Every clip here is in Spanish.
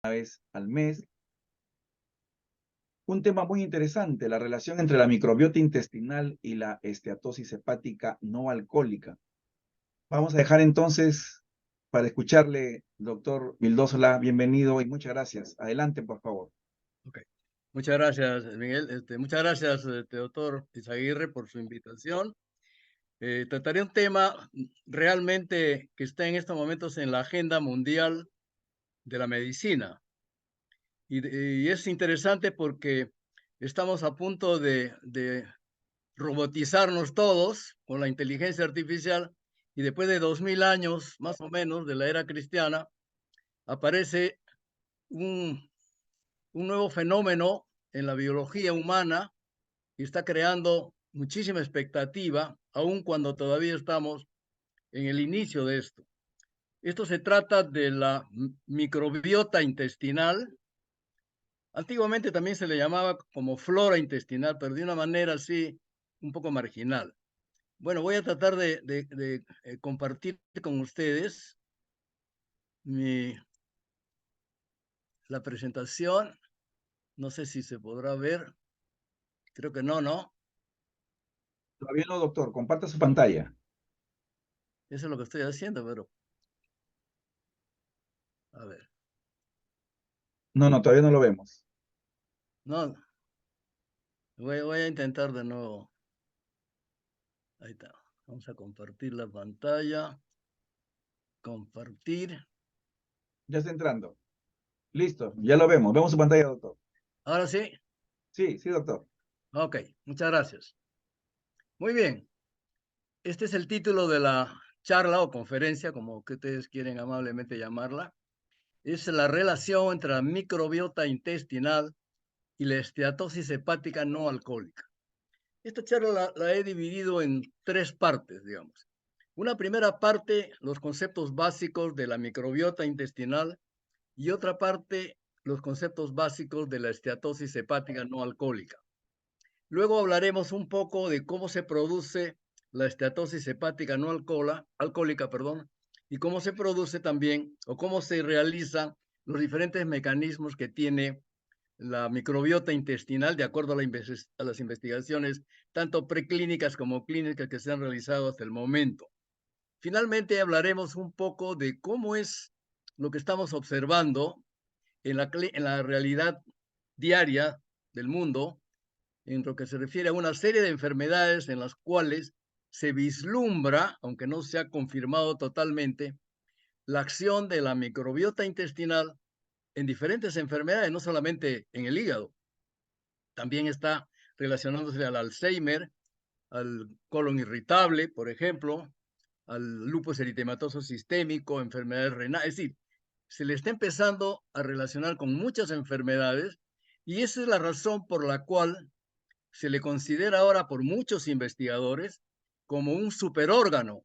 vez al mes. Un tema muy interesante, la relación entre la microbiota intestinal y la esteatosis hepática no alcohólica. Vamos a dejar entonces para escucharle, doctor Vildósola, bienvenido y muchas gracias. Adelante, por favor. Ok. Muchas gracias, Miguel. Muchas gracias, doctor Izaguirre, por su invitación. Trataré un tema realmente que está en estos momentos en la agenda mundial de la medicina. Y es interesante porque estamos a punto de robotizarnos todos con la inteligencia artificial y después de 2000 años, más o menos, de la era cristiana, aparece un, un nuevo fenómeno en la biología humana y está creando muchísima expectativa, aun cuando todavía estamos en el inicio de esto. Esto se trata de la microbiota intestinal. Antiguamente también se le llamaba como flora intestinal, pero de una manera así un poco marginal. Bueno, voy a tratar de compartir con ustedes la presentación. No sé si se podrá ver. Creo que no, ¿no? Todavía no, doctor, comparta su pantalla. Eso es lo que estoy haciendo, pero a ver. No, no, todavía no lo vemos. No, voy a intentar de nuevo. Ahí está. Vamos a compartir la pantalla. Compartir. Ya está entrando. Listo, ya lo vemos. Vemos su pantalla, doctor. Ahora sí. Sí, sí, doctor. Ok, muchas gracias. Muy bien. Este es el título de la charla o conferencia, como que ustedes quieren amablemente llamarla. Es la relación entre la microbiota intestinal y la esteatosis hepática no alcohólica. Esta charla la he dividido en tres partes, digamos. Una primera parte, los conceptos básicos de la microbiota intestinal, y otra parte, los conceptos básicos de la esteatosis hepática no alcohólica. Luego hablaremos un poco de cómo se produce la esteatosis hepática no alcohólica, y cómo se produce también o cómo se realizan los diferentes mecanismos que tiene la microbiota intestinal de acuerdo a las investigaciones tanto preclínicas como clínicas que se han realizado hasta el momento. Finalmente hablaremos un poco de cómo es lo que estamos observando en la realidad diaria del mundo, en lo que se refiere a una serie de enfermedades en las cuales se vislumbra, aunque no se ha confirmado totalmente, la acción de la microbiota intestinal en diferentes enfermedades, no solamente en el hígado, también está relacionándose al Alzheimer, al colon irritable, por ejemplo, al lupus eritematoso sistémico, enfermedades renales, es decir, se le está empezando a relacionar con muchas enfermedades y esa es la razón por la cual se le considera ahora por muchos investigadores como un superórgano,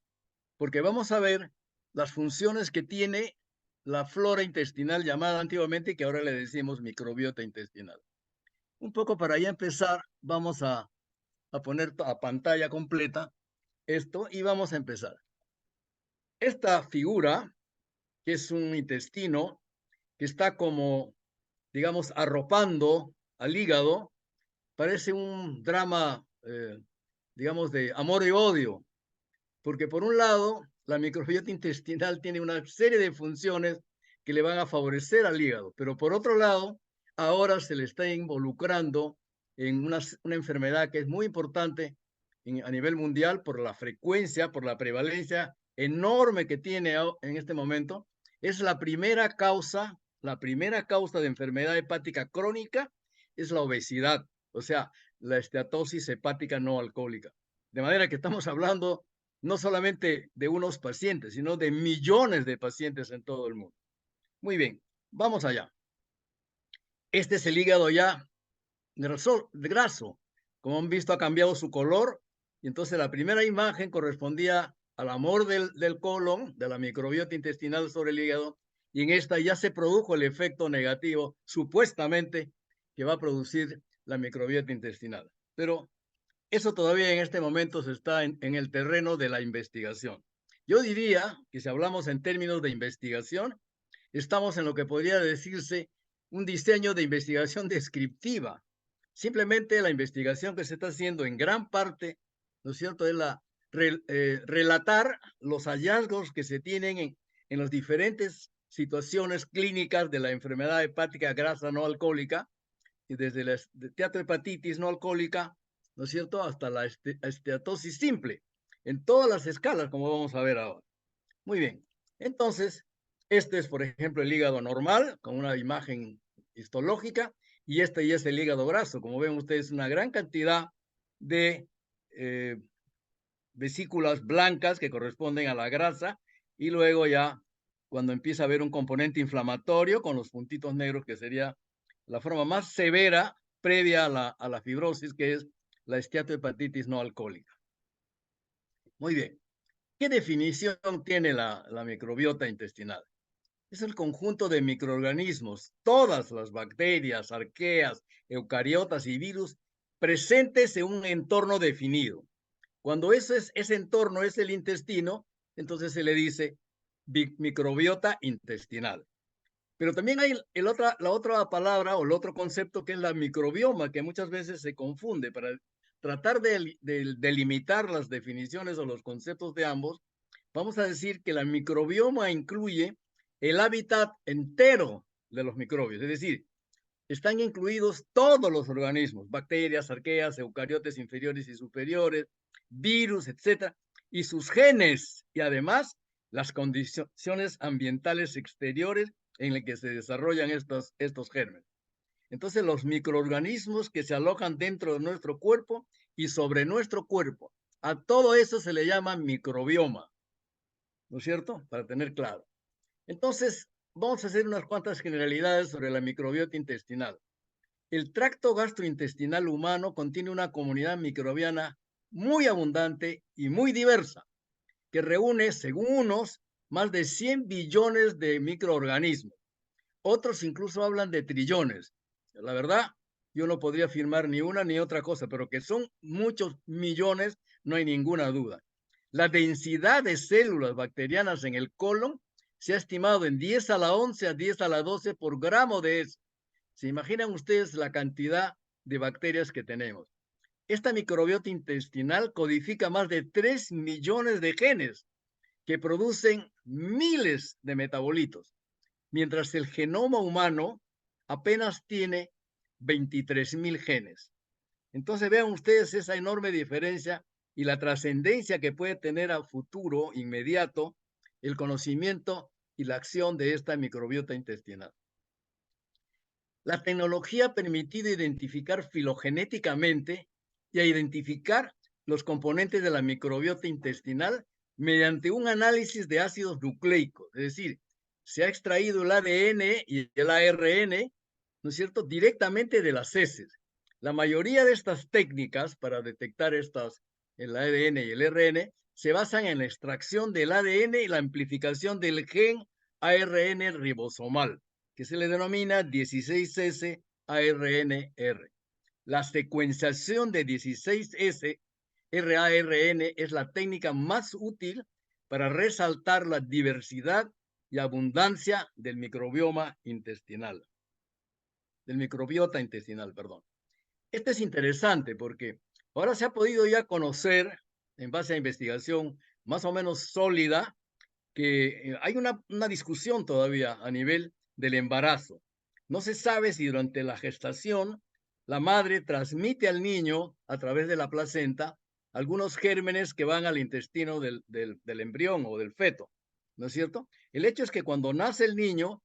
porque vamos a ver las funciones que tiene la flora intestinal llamada antiguamente, que ahora le decimos microbiota intestinal. Un poco para ya empezar, vamos a poner a pantalla completa esto y vamos a empezar. Esta figura, que es un intestino, que está como, digamos, arropando al hígado, parece un drama, digamos, de amor y odio, porque por un lado, la microbiota intestinal tiene una serie de funciones que le van a favorecer al hígado, pero por otro lado, ahora se le está involucrando en una enfermedad que es muy importante a nivel mundial por la frecuencia, por la prevalencia enorme que tiene en este momento. Es la primera causa de enfermedad hepática crónica es la obesidad, o sea, la esteatosis hepática no alcohólica. De manera que estamos hablando no solamente de unos pacientes, sino de millones de pacientes en todo el mundo. Muy bien, vamos allá. Este es el hígado ya graso. Como han visto, ha cambiado su color. Y entonces la primera imagen correspondía al amor del colon, de la microbiota intestinal sobre el hígado. Y en esta ya se produjo el efecto negativo, supuestamente, que va a producir la microbiota intestinal. Pero eso todavía en este momento se está en el terreno de la investigación. Yo diría que si hablamos en términos de investigación, estamos en lo que podría decirse un diseño de investigación descriptiva. Simplemente la investigación que se está haciendo en gran parte, ¿no es cierto?, es relatar los hallazgos que se tienen en las diferentes situaciones clínicas de la enfermedad hepática grasa no alcohólica, y desde la steatohepatitis no alcohólica, ¿no es cierto?, hasta la esteatosis simple, en todas las escalas, como vamos a ver ahora. Muy bien. Entonces, este es, por ejemplo, el hígado normal, con una imagen histológica, y este ya es el hígado graso. Como ven ustedes, una gran cantidad de vesículas blancas que corresponden a la grasa, y luego ya, cuando empieza a haber un componente inflamatorio con los puntitos negros, que sería la forma más severa previa a la fibrosis, que es la esteatohepatitis no alcohólica. Muy bien. ¿Qué definición tiene la microbiota intestinal? Es el conjunto de microorganismos, todas las bacterias, arqueas, eucariotas y virus presentes en un entorno definido. Cuando ese entorno es el intestino, entonces se le dice microbiota intestinal. Pero también hay la otra palabra o el otro concepto, que es la microbioma, que muchas veces se confunde. Para tratar de delimitar las definiciones o los conceptos de ambos, vamos a decir que la microbioma incluye el hábitat entero de los microbios, es decir, están incluidos todos los organismos, bacterias, arqueas, eucariotes inferiores y superiores, virus, etcétera, y sus genes, y además las condiciones ambientales exteriores en las que se desarrollan estos gérmenes. Entonces, los microorganismos que se alojan dentro de nuestro cuerpo y sobre nuestro cuerpo, a todo eso se le llama microbioma, ¿no es cierto? Para tener claro. Entonces, vamos a hacer unas cuantas generalidades sobre la microbiota intestinal. El tracto gastrointestinal humano contiene una comunidad microbiana muy abundante y muy diversa, que reúne, según unos, más de 100 billones de microorganismos. Otros incluso hablan de trillones. La verdad, yo no podría afirmar ni una ni otra cosa, pero que son muchos millones, no hay ninguna duda. La densidad de células bacterianas en el colon se ha estimado en 10 a la 11 a 10 a la 12 por gramo de eso. ¿Se imaginan ustedes la cantidad de bacterias que tenemos? Esta microbiota intestinal codifica más de 3 millones de genes que producen miles de metabolitos, mientras el genoma humano apenas tiene 23,000 genes. Entonces vean ustedes esa enorme diferencia y la trascendencia que puede tener a futuro inmediato el conocimiento y la acción de esta microbiota intestinal. La tecnología ha permitido identificar filogenéticamente y a identificar los componentes de la microbiota intestinal mediante un análisis de ácidos nucleicos, es decir, se ha extraído el ADN y el ARN, ¿no es cierto?, directamente de las heces. La mayoría de estas técnicas para detectar el ADN y el RN se basan en la extracción del ADN y la amplificación del gen ARN ribosomal, que se le denomina 16S ARNR. La secuenciación de 16S RARN es la técnica más útil para resaltar la diversidad y abundancia del microbiota intestinal, perdón. Este es interesante porque ahora se ha podido ya conocer, en base a investigación más o menos sólida, que hay una discusión todavía a nivel del embarazo. No se sabe si durante la gestación la madre transmite al niño a través de la placenta algunos gérmenes que van al intestino del embrión o del feto, ¿no es cierto? El hecho es que cuando nace el niño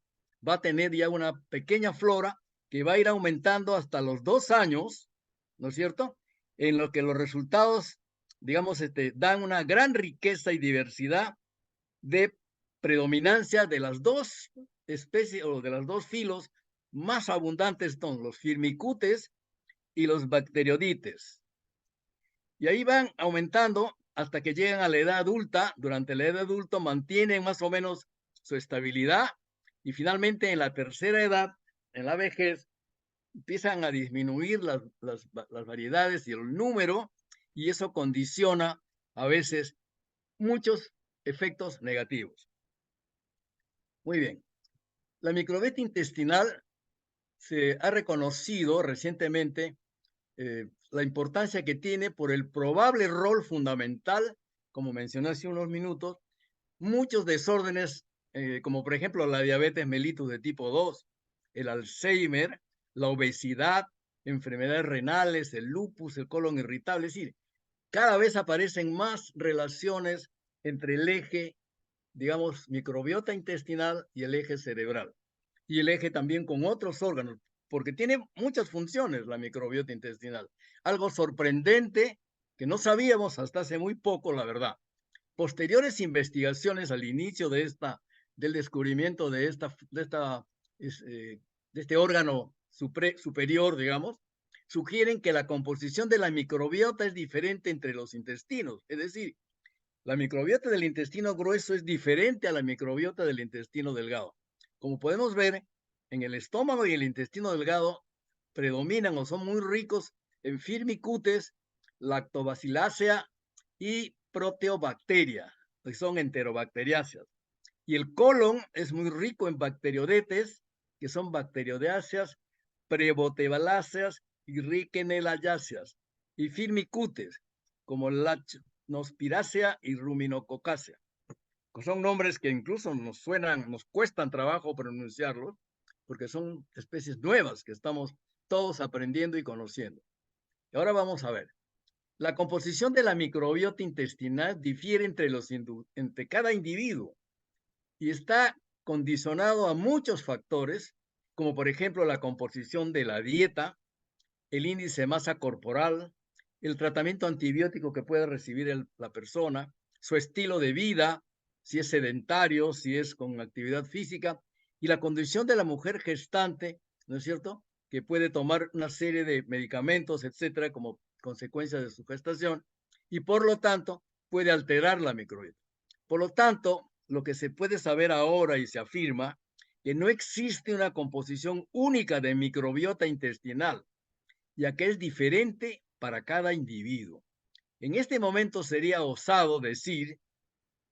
va a tener ya una pequeña flora que va a ir aumentando hasta los 2 años, ¿no es cierto? En lo que los resultados, digamos, dan una gran riqueza y diversidad de predominancia de las dos especies o de los dos filos más abundantes son los firmicutes y los bacteriodites. Y ahí van aumentando hasta que llegan a la edad adulta. Durante la edad adulta mantienen más o menos su estabilidad y finalmente en la tercera edad, en la vejez, empiezan a disminuir las variedades y el número, y eso condiciona a veces muchos efectos negativos. Muy bien. La microbiota intestinal se ha reconocido recientemente la importancia que tiene por el probable rol fundamental, como mencioné hace unos minutos, muchos desórdenes, como por ejemplo la diabetes mellitus de tipo 2, el Alzheimer, la obesidad, enfermedades renales, el lupus, el colon irritable. Es decir, cada vez aparecen más relaciones entre el eje, digamos, microbiota intestinal y el eje cerebral. Y el eje también con otros órganos, porque tiene muchas funciones la microbiota intestinal. Algo sorprendente que no sabíamos hasta hace muy poco, la verdad. Posteriores investigaciones al inicio del descubrimiento de este órgano superior, digamos, sugieren que la composición de la microbiota es diferente entre los intestinos. Es decir, la microbiota del intestino grueso es diferente a la microbiota del intestino delgado. Como podemos ver, en el estómago y el intestino delgado predominan o son muy ricos en Firmicutes, Lactobacillácea y Proteobacteria, que son enterobacteriáceas. Y el colon es muy rico en bacteriodetes, que son bacteriodeáceas, prebotebaláceas y riquenelayáceas, y Firmicutes, como Lactobacillus y Ruminococácea. Son nombres que incluso nos suenan, nos cuestan trabajo pronunciarlos, porque son especies nuevas que estamos todos aprendiendo y conociendo. Y ahora vamos a ver. La composición de la microbiota intestinal difiere entre cada individuo y está condicionado a muchos factores, como por ejemplo la composición de la dieta, el índice de masa corporal, el tratamiento antibiótico que puede recibir la persona, su estilo de vida, si es sedentario, si es con actividad física, y la condición de la mujer gestante, ¿no es cierto?, que puede tomar una serie de medicamentos, etcétera, como consecuencia de su gestación, y por lo tanto puede alterar la microbiota. Por lo tanto, lo que se puede saber ahora y se afirma que no existe una composición única de microbiota intestinal, ya que es diferente para cada individuo. En este momento sería osado decir,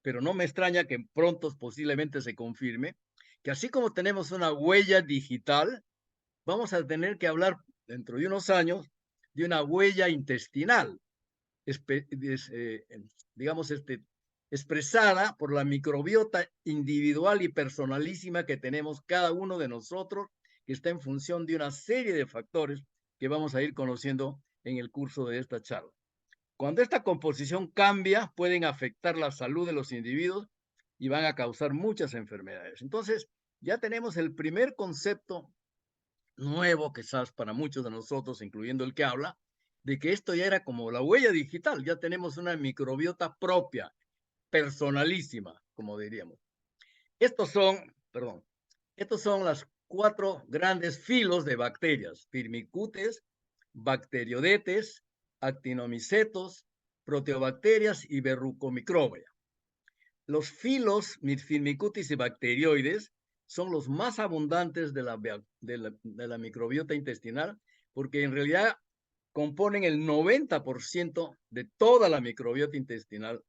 pero no me extraña que pronto posiblemente se confirme, que así como tenemos una huella digital, vamos a tener que hablar dentro de unos años de una huella intestinal, digamos, expresada por la microbiota individual y personalísima que tenemos cada uno de nosotros, que está en función de una serie de factores que vamos a ir conociendo en el curso de esta charla. Cuando esta composición cambia, pueden afectar la salud de los individuos y van a causar muchas enfermedades. Entonces, ya tenemos el primer concepto nuevo, quizás para muchos de nosotros, incluyendo el que habla, de que esto ya era como la huella digital, ya tenemos una microbiota propia, personalísima, como diríamos. Estos son las 4 grandes filos de bacterias: Firmicutes, Bacteriodetes, Actinomicetos, Proteobacterias y Verrucomicrobia. Los filos Firmicutes y bacterioides son los más abundantes de la microbiota intestinal, porque en realidad componen el 90% de toda la microbiota intestinal,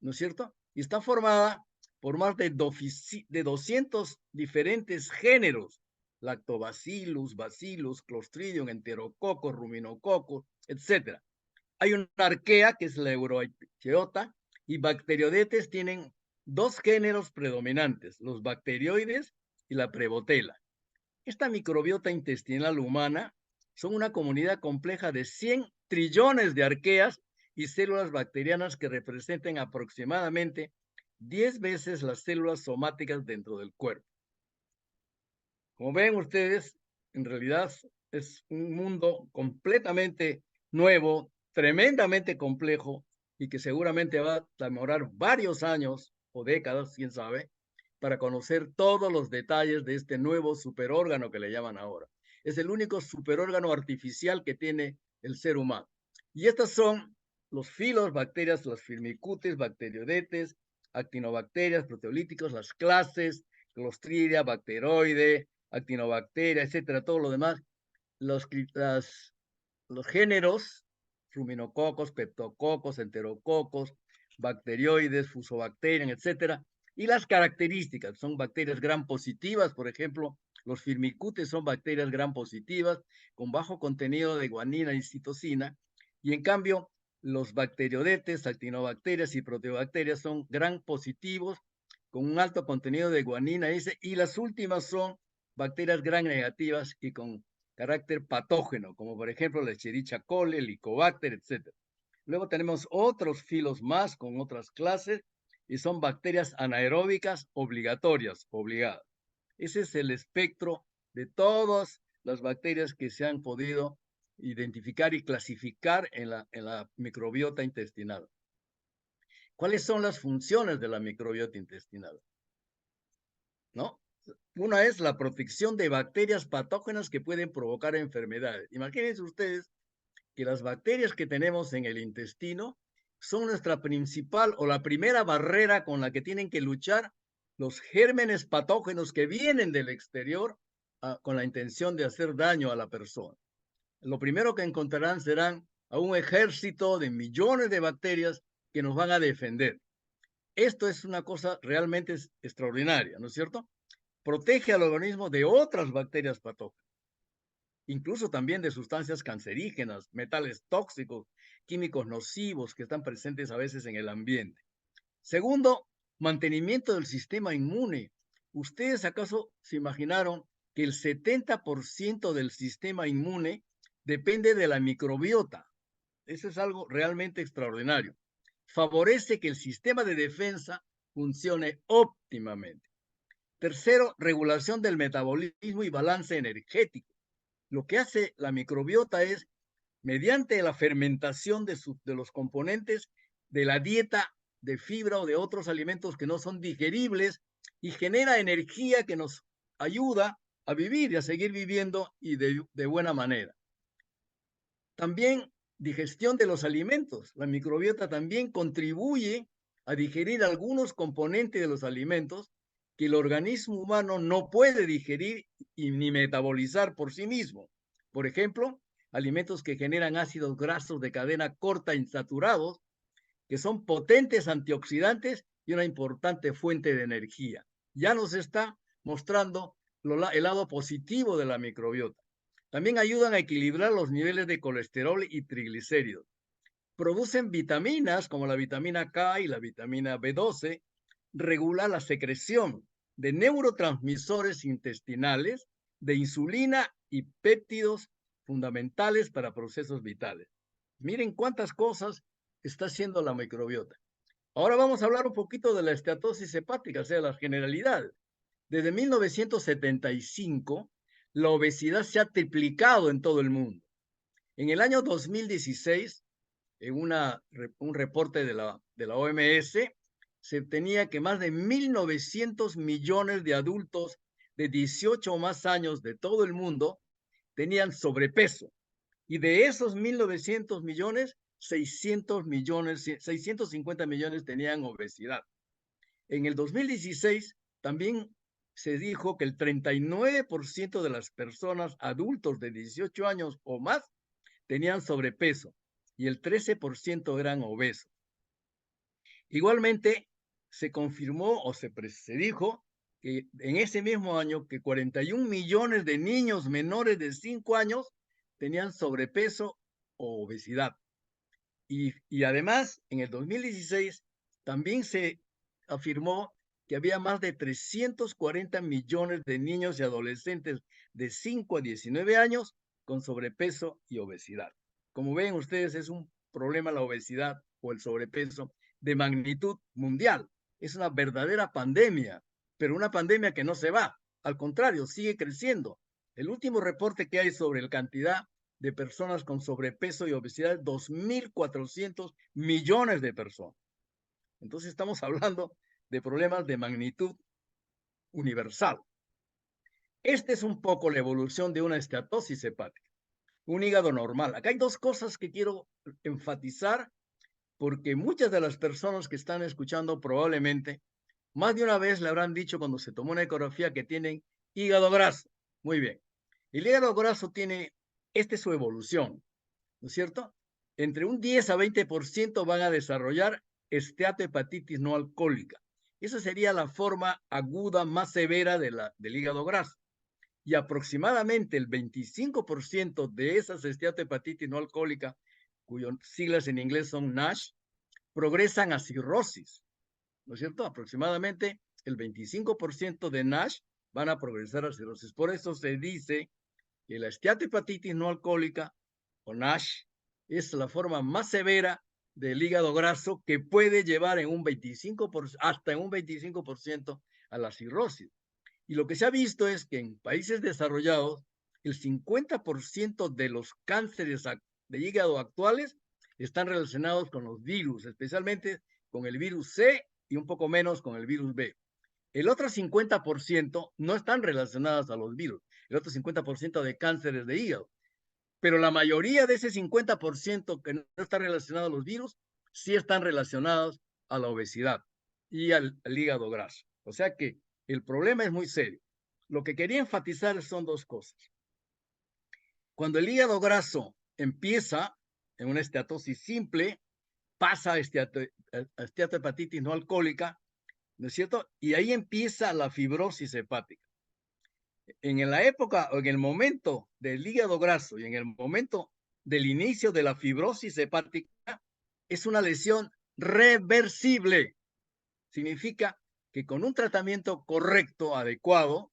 ¿no es cierto? Y está formada por más de 200 diferentes géneros: Lactobacillus, Bacillus, Clostridium, Enterococos, Ruminococos, etc. Hay una arquea, que es la Euroarchaeota, y bacteriodetes tienen 2 géneros predominantes, los bacterioides y la prebotela. Esta microbiota intestinal humana son una comunidad compleja de 100 trillones de arqueas y células bacterianas que representan aproximadamente 10 veces las células somáticas dentro del cuerpo. Como ven ustedes, en realidad es un mundo completamente nuevo, tremendamente complejo, y que seguramente va a demorar varios años o décadas, quién sabe, para conocer todos los detalles de este nuevo superórgano que le llaman ahora. Es el único superórgano artificial que tiene el ser humano. Y estas son los filos, bacterias, las firmicutes, bacteriodetes, actinobacterias, proteolíticos, las clases, Clostridia, bacteroide, actinobacteria, etcétera, todo lo demás, los géneros, ruminococos, peptococos, enterococos, bacterioides, fusobacterium, etcétera, Y las características, son bacterias gram positivas, por ejemplo, los firmicutes son bacterias gram positivas con bajo contenido de guanina y citosina, y en cambio los bacteroidetes, actinobacterias y proteobacterias son gram positivos con un alto contenido de guanina y las últimas son bacterias gram negativas y con carácter patógeno, como por ejemplo la Escherichia coli, el Helicobacter, etc. Luego tenemos otros filos más con otras clases y son bacterias anaeróbicas obligatorias, obligadas. Ese es el espectro de todas las bacterias que se han podido identificar y clasificar en la microbiota intestinal. ¿Cuáles son las funciones de la microbiota intestinal? ¿No? Una es la protección de bacterias patógenas que pueden provocar enfermedades. Imagínense ustedes que las bacterias que tenemos en el intestino son nuestra principal o la primera barrera con la que tienen que luchar los gérmenes patógenos que vienen del exterior con la intención de hacer daño a la persona. Lo primero que encontrarán serán a un ejército de millones de bacterias que nos van a defender. Esto es una cosa realmente extraordinaria, ¿no es cierto? Protege al organismo de otras bacterias patógenas, incluso también de sustancias cancerígenas, metales tóxicos, químicos nocivos que están presentes a veces en el ambiente. Segundo, mantenimiento del sistema inmune. ¿Ustedes acaso se imaginaron que el 70% del sistema inmune depende de la microbiota? Eso es algo realmente extraordinario. Favorece que el sistema de defensa funcione óptimamente. Tercero, regulación del metabolismo y balance energético. Lo que hace la microbiota es, mediante la fermentación de los componentes de la dieta de fibra o de otros alimentos que no son digeribles, y genera energía que nos ayuda a vivir y a seguir viviendo y de buena manera. También digestión de los alimentos. La microbiota también contribuye a digerir algunos componentes de los alimentos que el organismo humano no puede digerir ni metabolizar por sí mismo. Por ejemplo, alimentos que generan ácidos grasos de cadena corta insaturados, que son potentes antioxidantes y una importante fuente de energía. Ya nos está mostrando el lado positivo de la microbiota. También ayudan a equilibrar los niveles de colesterol y triglicéridos. Producen vitaminas como la vitamina K y la vitamina B12, regula la secreción de neurotransmisores intestinales, de insulina y péptidos fundamentales para procesos vitales. Miren cuántas cosas está haciendo la microbiota. Ahora vamos a hablar un poquito de la esteatosis hepática, o sea, las generalidades. Desde 1975, la obesidad se ha triplicado en todo el mundo. En el año 2016, en un reporte de la OMS, se tenía que más de 1.900 millones de adultos de 18 o más años de todo el mundo tenían sobrepeso. Y de esos 1.900 millones, 650 millones tenían obesidad. En el 2016 también se dijo que el 39% de las personas adultos de 18 años o más tenían sobrepeso y el 13% eran obesos. Igualmente, se confirmó o se dijo que en ese mismo año que 41 millones de niños menores de 5 años tenían sobrepeso o obesidad. Y además, en el 2016 también se afirmó que había más de 340 millones de niños y adolescentes de 5 a 19 años con sobrepeso y obesidad. Como ven ustedes, es un problema la obesidad o el sobrepeso de magnitud mundial. Es una verdadera pandemia, pero una pandemia que no se va. Al contrario, sigue creciendo. El último reporte que hay sobre la cantidad de personas con sobrepeso y obesidad, 2.400 millones de personas. Entonces estamos hablando de problemas de magnitud universal. Esta es un poco la evolución de una esteatosis hepática, un hígado normal. Acá hay dos cosas que quiero enfatizar porque muchas de las personas que están escuchando probablemente más de una vez le habrán dicho cuando se tomó una ecografía que tienen hígado graso. Muy bien. El hígado graso tiene, esta es su evolución, ¿no es cierto? Entre un 10 a 20% van a desarrollar esteatohepatitis no alcohólica. Esa sería la forma aguda más severa del hígado graso. Y aproximadamente el 25% de esas esteatohepatitis no alcohólica, cuyas siglas en inglés son NASH, progresan a cirrosis, ¿no es cierto? Aproximadamente el 25% de NASH van a progresar a cirrosis. Por eso se dice que la esteatohepatitis no alcohólica o NASH es la forma más severa del hígado graso que puede llevar en un 25%, hasta en un 25% a la cirrosis. Y lo que se ha visto es que en países desarrollados, el 50% de los cánceres de hígado actuales están relacionados con los virus, especialmente con el virus C y un poco menos con el virus B. El otro 50% no están relacionados a los virus, el otro 50% de cánceres de hígado. Pero la mayoría de ese 50% que no está relacionado a los virus, sí están relacionados a la obesidad y al hígado graso. O sea que el problema es muy serio. Lo que quería enfatizar son dos cosas. Cuando el hígado graso empieza en una esteatosis simple, pasa a esteatohepatitis no alcohólica, ¿no es cierto? Y ahí empieza la fibrosis hepática. En la época o en el momento del hígado graso y en el momento del inicio de la fibrosis hepática, es una lesión reversible. Significa que con un tratamiento correcto, adecuado,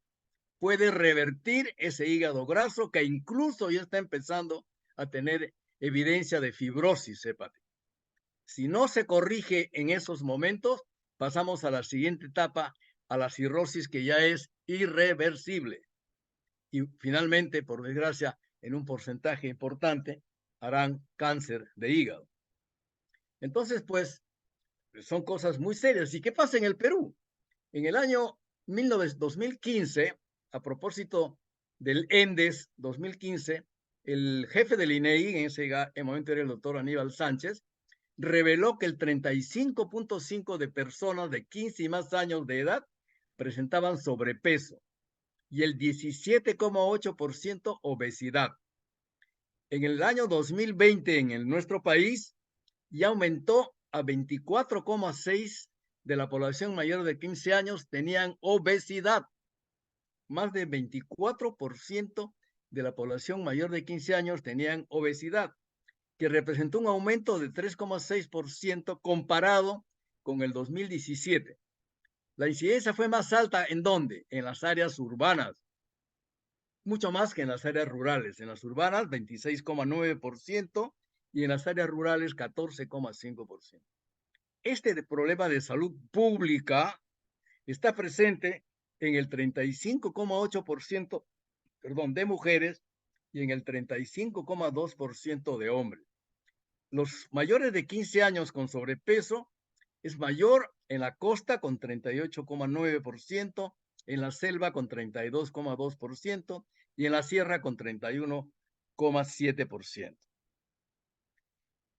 puede revertir ese hígado graso que incluso ya está empezando a tener evidencia de fibrosis hepática. Si no se corrige en esos momentos, pasamos a la siguiente etapa, a la cirrosis, que ya es irreversible. Y finalmente, por desgracia, en un porcentaje importante, harán cáncer de hígado. Entonces, pues, son cosas muy serias. ¿Y qué pasa en el Perú? En el año 2015, a propósito del ENDES 2015, el jefe del INEI, en ese momento era el doctor Aníbal Sánchez, reveló que el 35.5% de personas de 15 y más años de edad presentaban sobrepeso y el 17.8% obesidad. En el año 2020, en nuestro país, ya aumentó a 24.6% de la población mayor de 15 años tenían obesidad. Más de 24% de la población mayor de 15 años tenían obesidad, que representó un aumento de 3.6% comparado con el 2017. La incidencia fue más alta ¿en dónde? En las áreas urbanas, mucho más que en las áreas rurales. En las urbanas, 26.9% y en las áreas rurales, 14.5%. Este problema de salud pública está presente en el 35.8%, de mujeres y en el 35.2% de hombres. Los mayores de 15 años con sobrepeso es mayor en la costa con 38.9%, en la selva con 32.2% y en la sierra con 31.7%.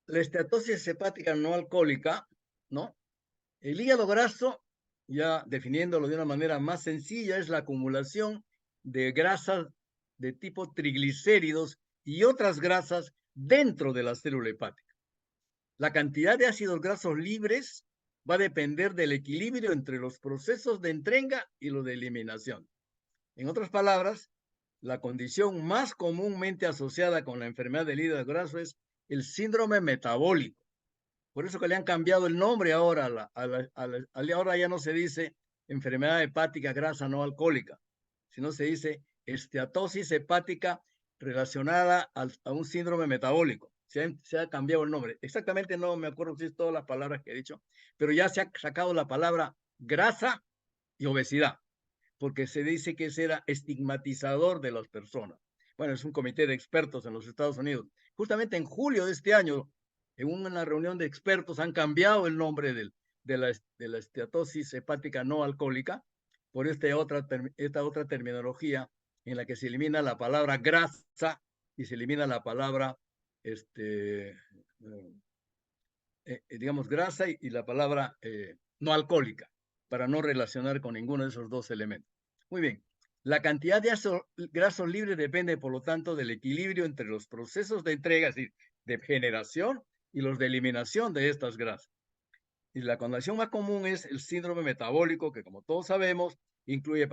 La esteatosis hepática no alcohólica, ¿no? El hígado graso, ya definiéndolo de una manera más sencilla, es la acumulación de grasas de tipo triglicéridos y otras grasas dentro de la célula hepática. La cantidad de ácidos grasos libres va a depender del equilibrio entre los procesos de entrega y los de eliminación. En otras palabras, la condición más comúnmente asociada con la enfermedad del hígado graso es el síndrome metabólico. Por eso que le han cambiado el nombre ahora. Ahora ya no se dice enfermedad hepática grasa no alcohólica, sino se dice esteatosis hepática relacionada a un síndrome metabólico. Se ha cambiado el nombre. Exactamente no me acuerdo si es todas las palabras que he dicho, pero ya se ha sacado la palabra grasa y obesidad, porque se dice que ese era estigmatizador de las personas. Bueno, es un comité de expertos en los Estados Unidos. Justamente en julio de este año, en una reunión de expertos, han cambiado el nombre de la esteatosis hepática no alcohólica por esta otra terminología en la que se elimina la palabra grasa y se elimina la palabra, digamos, grasa y la palabra no alcohólica, para no relacionar con ninguno de esos dos elementos. Muy bien. La cantidad de grasos libres depende, por lo tanto, del equilibrio entre los procesos de entrega, es decir, de generación y los de eliminación de estas grasas. Y la condición más común es el síndrome metabólico, que como todos sabemos, incluye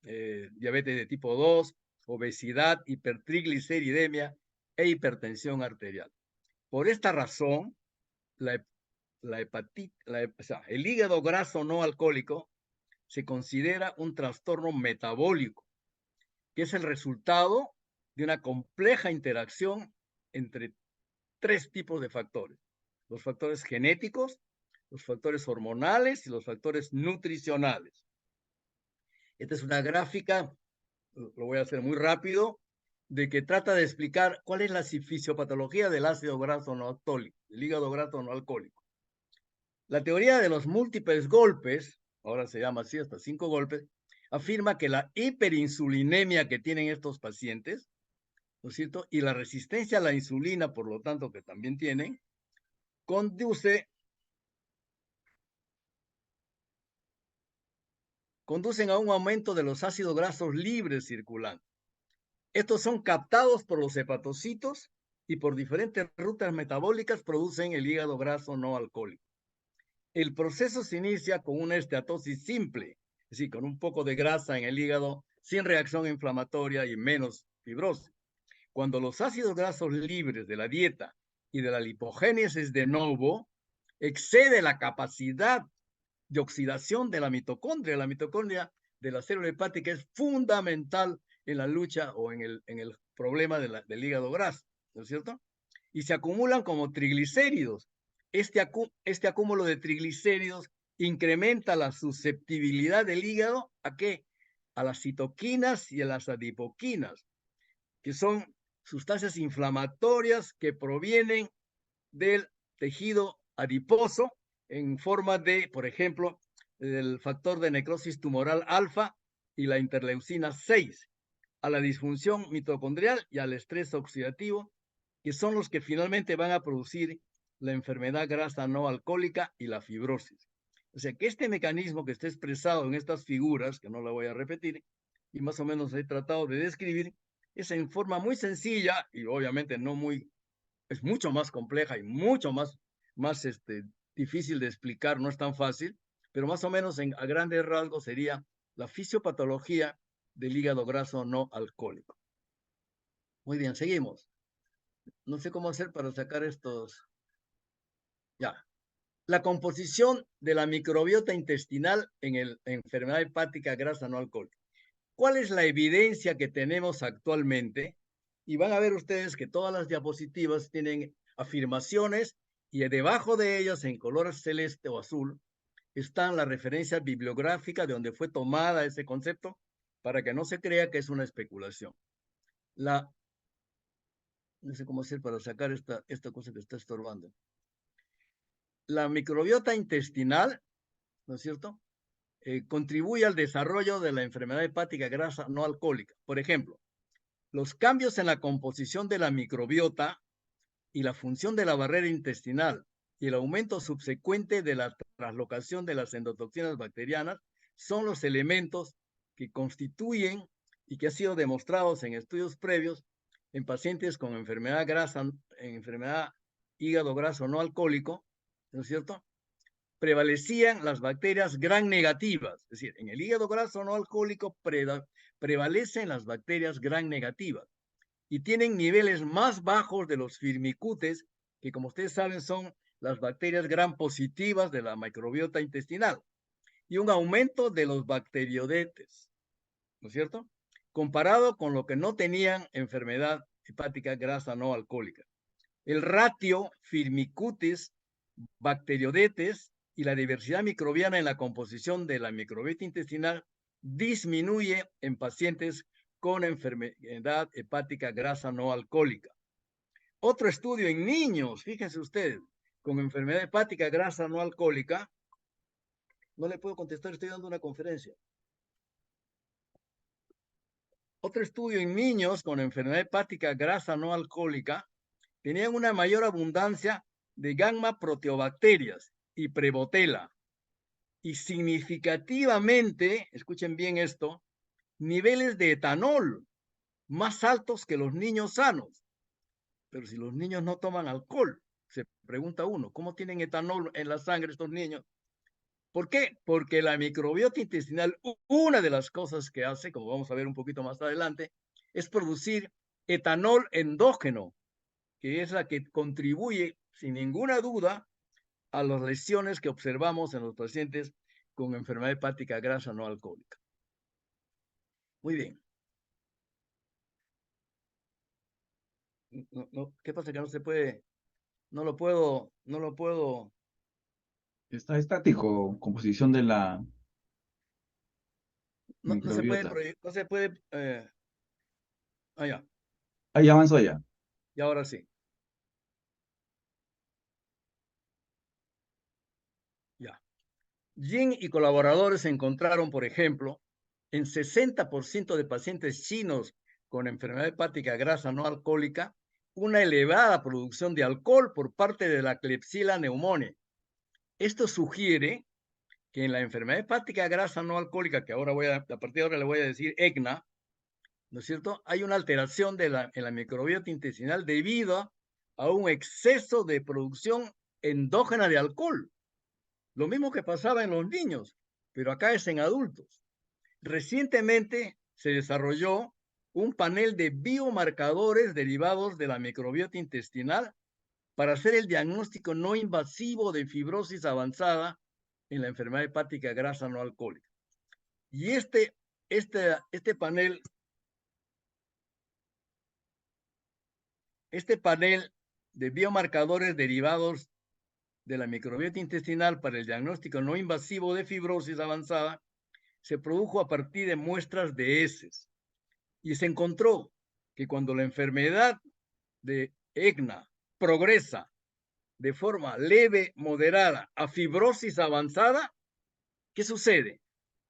diabetes de tipo 2, obesidad, hipertrigliceridemia e hipertensión arterial. Por esta razón, el hígado graso no alcohólico se considera un trastorno metabólico, que es el resultado de una compleja interacción entre tres tipos de factores: los factores genéticos, los factores hormonales y los factores nutricionales. Esta es una gráfica, lo voy a hacer muy rápido, de que trata de explicar cuál es la fisiopatología del ácido graso no alcohólico, del hígado graso no alcohólico. La teoría de los múltiples golpes, ahora se llama así, hasta 5 golpes, afirma que la hiperinsulinemia que tienen estos pacientes, ¿no es cierto?, y la resistencia a la insulina, por lo tanto, que también tienen, conducen a un aumento de los ácidos grasos libres circulantes. Estos son captados por los hepatocitos y por diferentes rutas metabólicas producen el hígado graso no alcohólico. El proceso se inicia con una esteatosis simple, es decir, con un poco de grasa en el hígado, sin reacción inflamatoria y menos fibrosis. Cuando los ácidos grasos libres de la dieta y de la lipogénesis de novo excede la capacidad de oxidación de la mitocondria. La mitocondria de la célula hepática es fundamental en la lucha o en el problema del hígado graso, ¿no es cierto? Y se acumulan como triglicéridos. Este acúmulo de triglicéridos incrementa la susceptibilidad del hígado ¿a qué? A las citoquinas y a las adipoquinas, que son sustancias inflamatorias que provienen del tejido adiposo en forma de, por ejemplo, el factor de necrosis tumoral alfa y la interleucina 6, a la disfunción mitocondrial y al estrés oxidativo, que son los que finalmente van a producir la enfermedad grasa no alcohólica y la fibrosis. O sea que este mecanismo que está expresado en estas figuras, que no la voy a repetir, y más o menos he tratado de describir, es en forma muy sencilla y obviamente no muy, es mucho más compleja y mucho más difícil de explicar, no es tan fácil, pero más o menos a grandes rasgos sería la fisiopatología del hígado graso no alcohólico. Muy bien, seguimos. No sé cómo hacer para sacar estos. Ya. La composición de la microbiota intestinal en la enfermedad hepática grasa no alcohólica. ¿Cuál es la evidencia que tenemos actualmente? Y van a ver ustedes que todas las diapositivas tienen afirmaciones y debajo de ellas, en color celeste o azul, están las referencias bibliográficas de donde fue tomada ese concepto para que no se crea que es una especulación. No sé cómo hacer para sacar esta cosa que está estorbando. La microbiota intestinal, ¿no es cierto?, contribuye al desarrollo de la enfermedad hepática grasa no alcohólica. Por ejemplo, los cambios en la composición de la microbiota y la función de la barrera intestinal y el aumento subsecuente de la translocación de las endotoxinas bacterianas son los elementos que constituyen y que han sido demostrados en estudios previos en pacientes con enfermedad hígado graso no alcohólico, ¿no es cierto?, prevalecían las bacterias gram negativas. Es decir, en el hígado graso no alcohólico prevalecen las bacterias gram negativas y tienen niveles más bajos de los firmicutes, que como ustedes saben son las bacterias gram positivas de la microbiota intestinal, y un aumento de los bacteriodetes, ¿no es cierto?, comparado con lo que no tenían enfermedad hepática grasa no alcohólica. El ratio firmicutes bacteriodetes y la diversidad microbiana en la composición de la microbiota intestinal disminuye en pacientes con enfermedad hepática grasa no alcohólica. Otro estudio en niños, fíjense ustedes, con enfermedad hepática grasa no alcohólica. No le puedo contestar, estoy dando una conferencia. Otro estudio en niños con enfermedad hepática grasa no alcohólica tenían una mayor abundancia de gamma proteobacterias y prebotela, y significativamente, escuchen bien esto, niveles de etanol más altos que los niños sanos. Pero si los niños no toman alcohol, Se pregunta uno, ¿cómo tienen etanol en la sangre estos niños? ¿Por qué? Porque la microbiota intestinal, una de las cosas que hace, como vamos a ver un poquito más adelante, es producir etanol endógeno, que es la que contribuye, sin ninguna duda, a las lesiones que observamos en los pacientes con enfermedad hepática grasa no alcohólica. Muy bien. ¿Qué pasa? Que no se puede, no lo puedo. Está estático, composición de la No se puede, microbiota. no se puede, ya, Ahí avanzó ya. y ahora sí, ya. Jin y colaboradores encontraron, por ejemplo, en 60% de pacientes chinos con enfermedad hepática grasa no alcohólica, una elevada producción de alcohol por parte de la Klebsiella pneumoniae. Esto sugiere que en la enfermedad hepática grasa no alcohólica, que ahora a partir de ahora le voy a decir EGNA, ¿no es cierto? Hay una alteración en la microbiota intestinal debido a un exceso de producción endógena de alcohol. Lo mismo que pasaba en los niños, pero acá es en adultos. Recientemente se desarrolló un panel de biomarcadores derivados de la microbiota intestinal para hacer el diagnóstico no invasivo de fibrosis avanzada en la enfermedad hepática grasa no alcohólica. Y este panel de biomarcadores derivados de la microbiota intestinal para el diagnóstico no invasivo de fibrosis avanzada se produjo a partir de muestras de heces y se encontró que cuando la enfermedad de EGNA progresa de forma leve, moderada a fibrosis avanzada, ¿qué sucede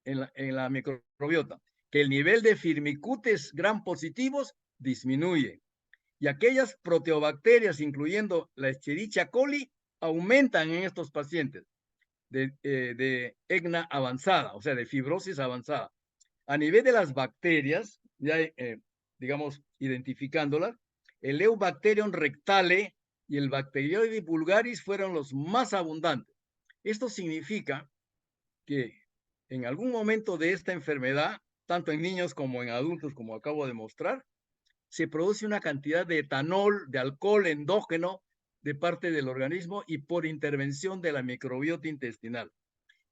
en la microbiota? Que el nivel de firmicutes gram positivos disminuye y aquellas proteobacterias, incluyendo la Escherichia coli, aumentan en estos pacientes de EGNA avanzada, o sea, de fibrosis avanzada. A nivel de las bacterias, ya digamos, identificándolas, el Eubacterium rectale y el Bacteroides vulgaris fueron los más abundantes. Esto significa que en algún momento de esta enfermedad, tanto en niños como en adultos, como acabo de mostrar, se produce una cantidad de etanol, de alcohol endógeno de parte del organismo y por intervención de la microbiota intestinal.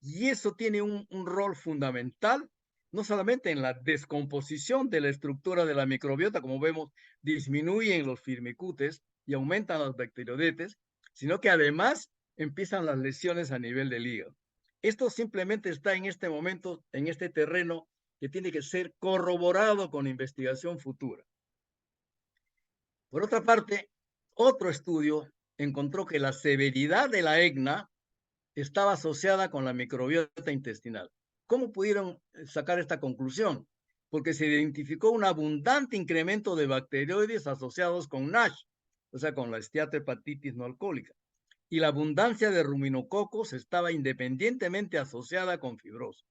Y eso tiene un rol fundamental, no solamente en la descomposición de la estructura de la microbiota, como vemos, disminuyen los firmicutes y aumentan los bacteroidetes, sino que además empiezan las lesiones a nivel del hígado. Esto simplemente está en este momento, en este terreno que tiene que ser corroborado con investigación futura. Por otra parte, otro estudio encontró que la severidad de la EGNA estaba asociada con la microbiota intestinal. ¿Cómo pudieron sacar esta conclusión? Porque se identificó un abundante incremento de bacteroides asociados con NASH, o sea, con la esteatohepatitis no alcohólica. Y la abundancia de ruminococos estaba independientemente asociada con fibrosis.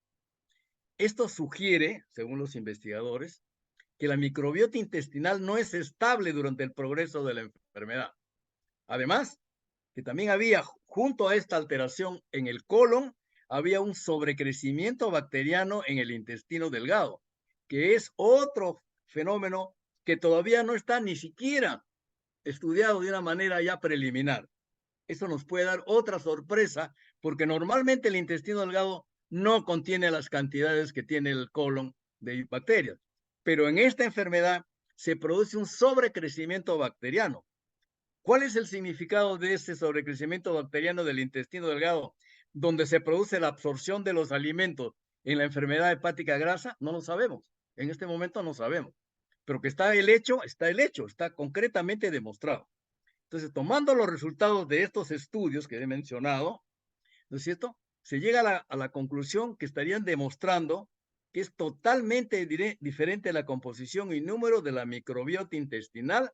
Esto sugiere, según los investigadores, que la microbiota intestinal no es estable durante el progreso de la enfermedad. Además, que también había, junto a esta alteración en el colon, había un sobrecrecimiento bacteriano en el intestino delgado, que es otro fenómeno que todavía no está ni siquiera estudiado de una manera ya preliminar. Eso nos puede dar otra sorpresa, porque normalmente el intestino delgado no contiene las cantidades que tiene el colon de bacterias. Pero en esta enfermedad se produce un sobrecrecimiento bacteriano. ¿Cuál es el significado de este sobrecrecimiento bacteriano del intestino delgado, donde se produce la absorción de los alimentos en la enfermedad hepática grasa? No lo sabemos. En este momento no sabemos. Pero que está el hecho, está concretamente demostrado. Entonces, tomando los resultados de estos estudios que he mencionado, ¿no es cierto? Se llega a la conclusión que estarían demostrando que es totalmente diferente la composición y número de la microbiota intestinal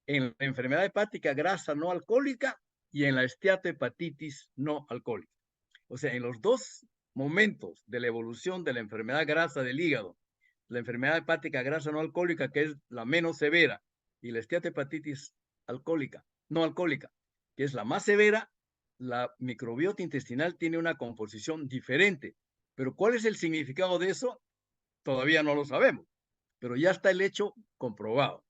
en la enfermedad hepática grasa no alcohólica y en la esteatohepatitis no alcohólica. O sea, en los dos momentos de la evolución de la enfermedad grasa del hígado, la enfermedad hepática grasa no alcohólica, que es la menos severa, y la esteatohepatitis alcohólica, no alcohólica, que es la más severa, la microbiota intestinal tiene una composición diferente. Pero ¿cuál es el significado de eso? Todavía no lo sabemos, pero ya está el hecho comprobado.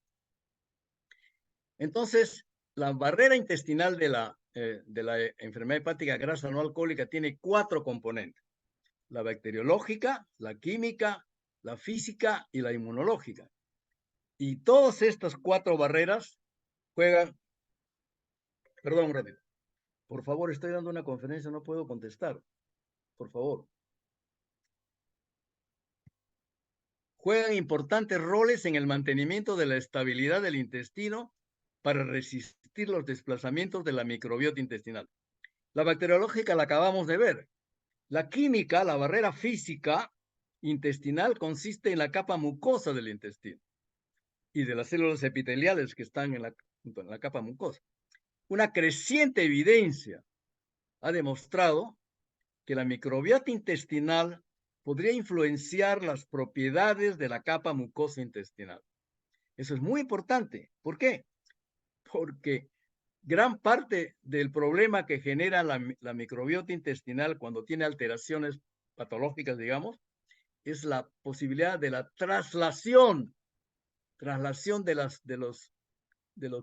Entonces, la barrera intestinal de la enfermedad hepática grasa no alcohólica tiene 4 componentes: la bacteriológica, la química, la física y la inmunológica. Y todas estas 4 barreras juegan. Perdón, un ratito. Por favor, estoy dando una conferencia, no puedo contestar. Por favor. Juegan importantes roles en el mantenimiento de la estabilidad del intestino para resistir los desplazamientos de la microbiota intestinal. La bacteriológica la acabamos de ver. La química, la barrera física intestinal, consiste en la capa mucosa del intestino y de las células epiteliales que están en la capa mucosa. Una creciente evidencia ha demostrado que la microbiota intestinal podría influenciar las propiedades de la capa mucosa intestinal. Eso es muy importante. ¿Por qué? Porque gran parte del problema que genera la microbiota intestinal cuando tiene alteraciones patológicas, digamos, es la posibilidad de la traslación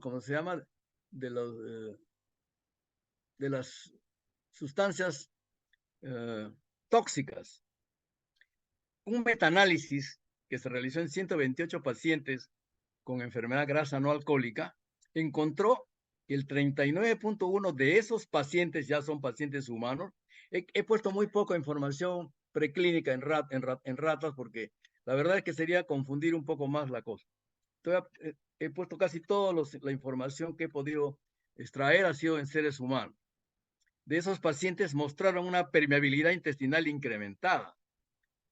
¿cómo se llama? De las sustancias tóxicas. Un metaanálisis que se realizó en 128 pacientes con enfermedad grasa no alcohólica encontró que el 39.1 de esos pacientes ya son pacientes humanos. He puesto muy poca información preclínica en ratas porque la verdad es que sería confundir un poco más la cosa. He puesto casi toda la información que he podido extraer ha sido en seres humanos. De esos pacientes mostraron una permeabilidad intestinal incrementada,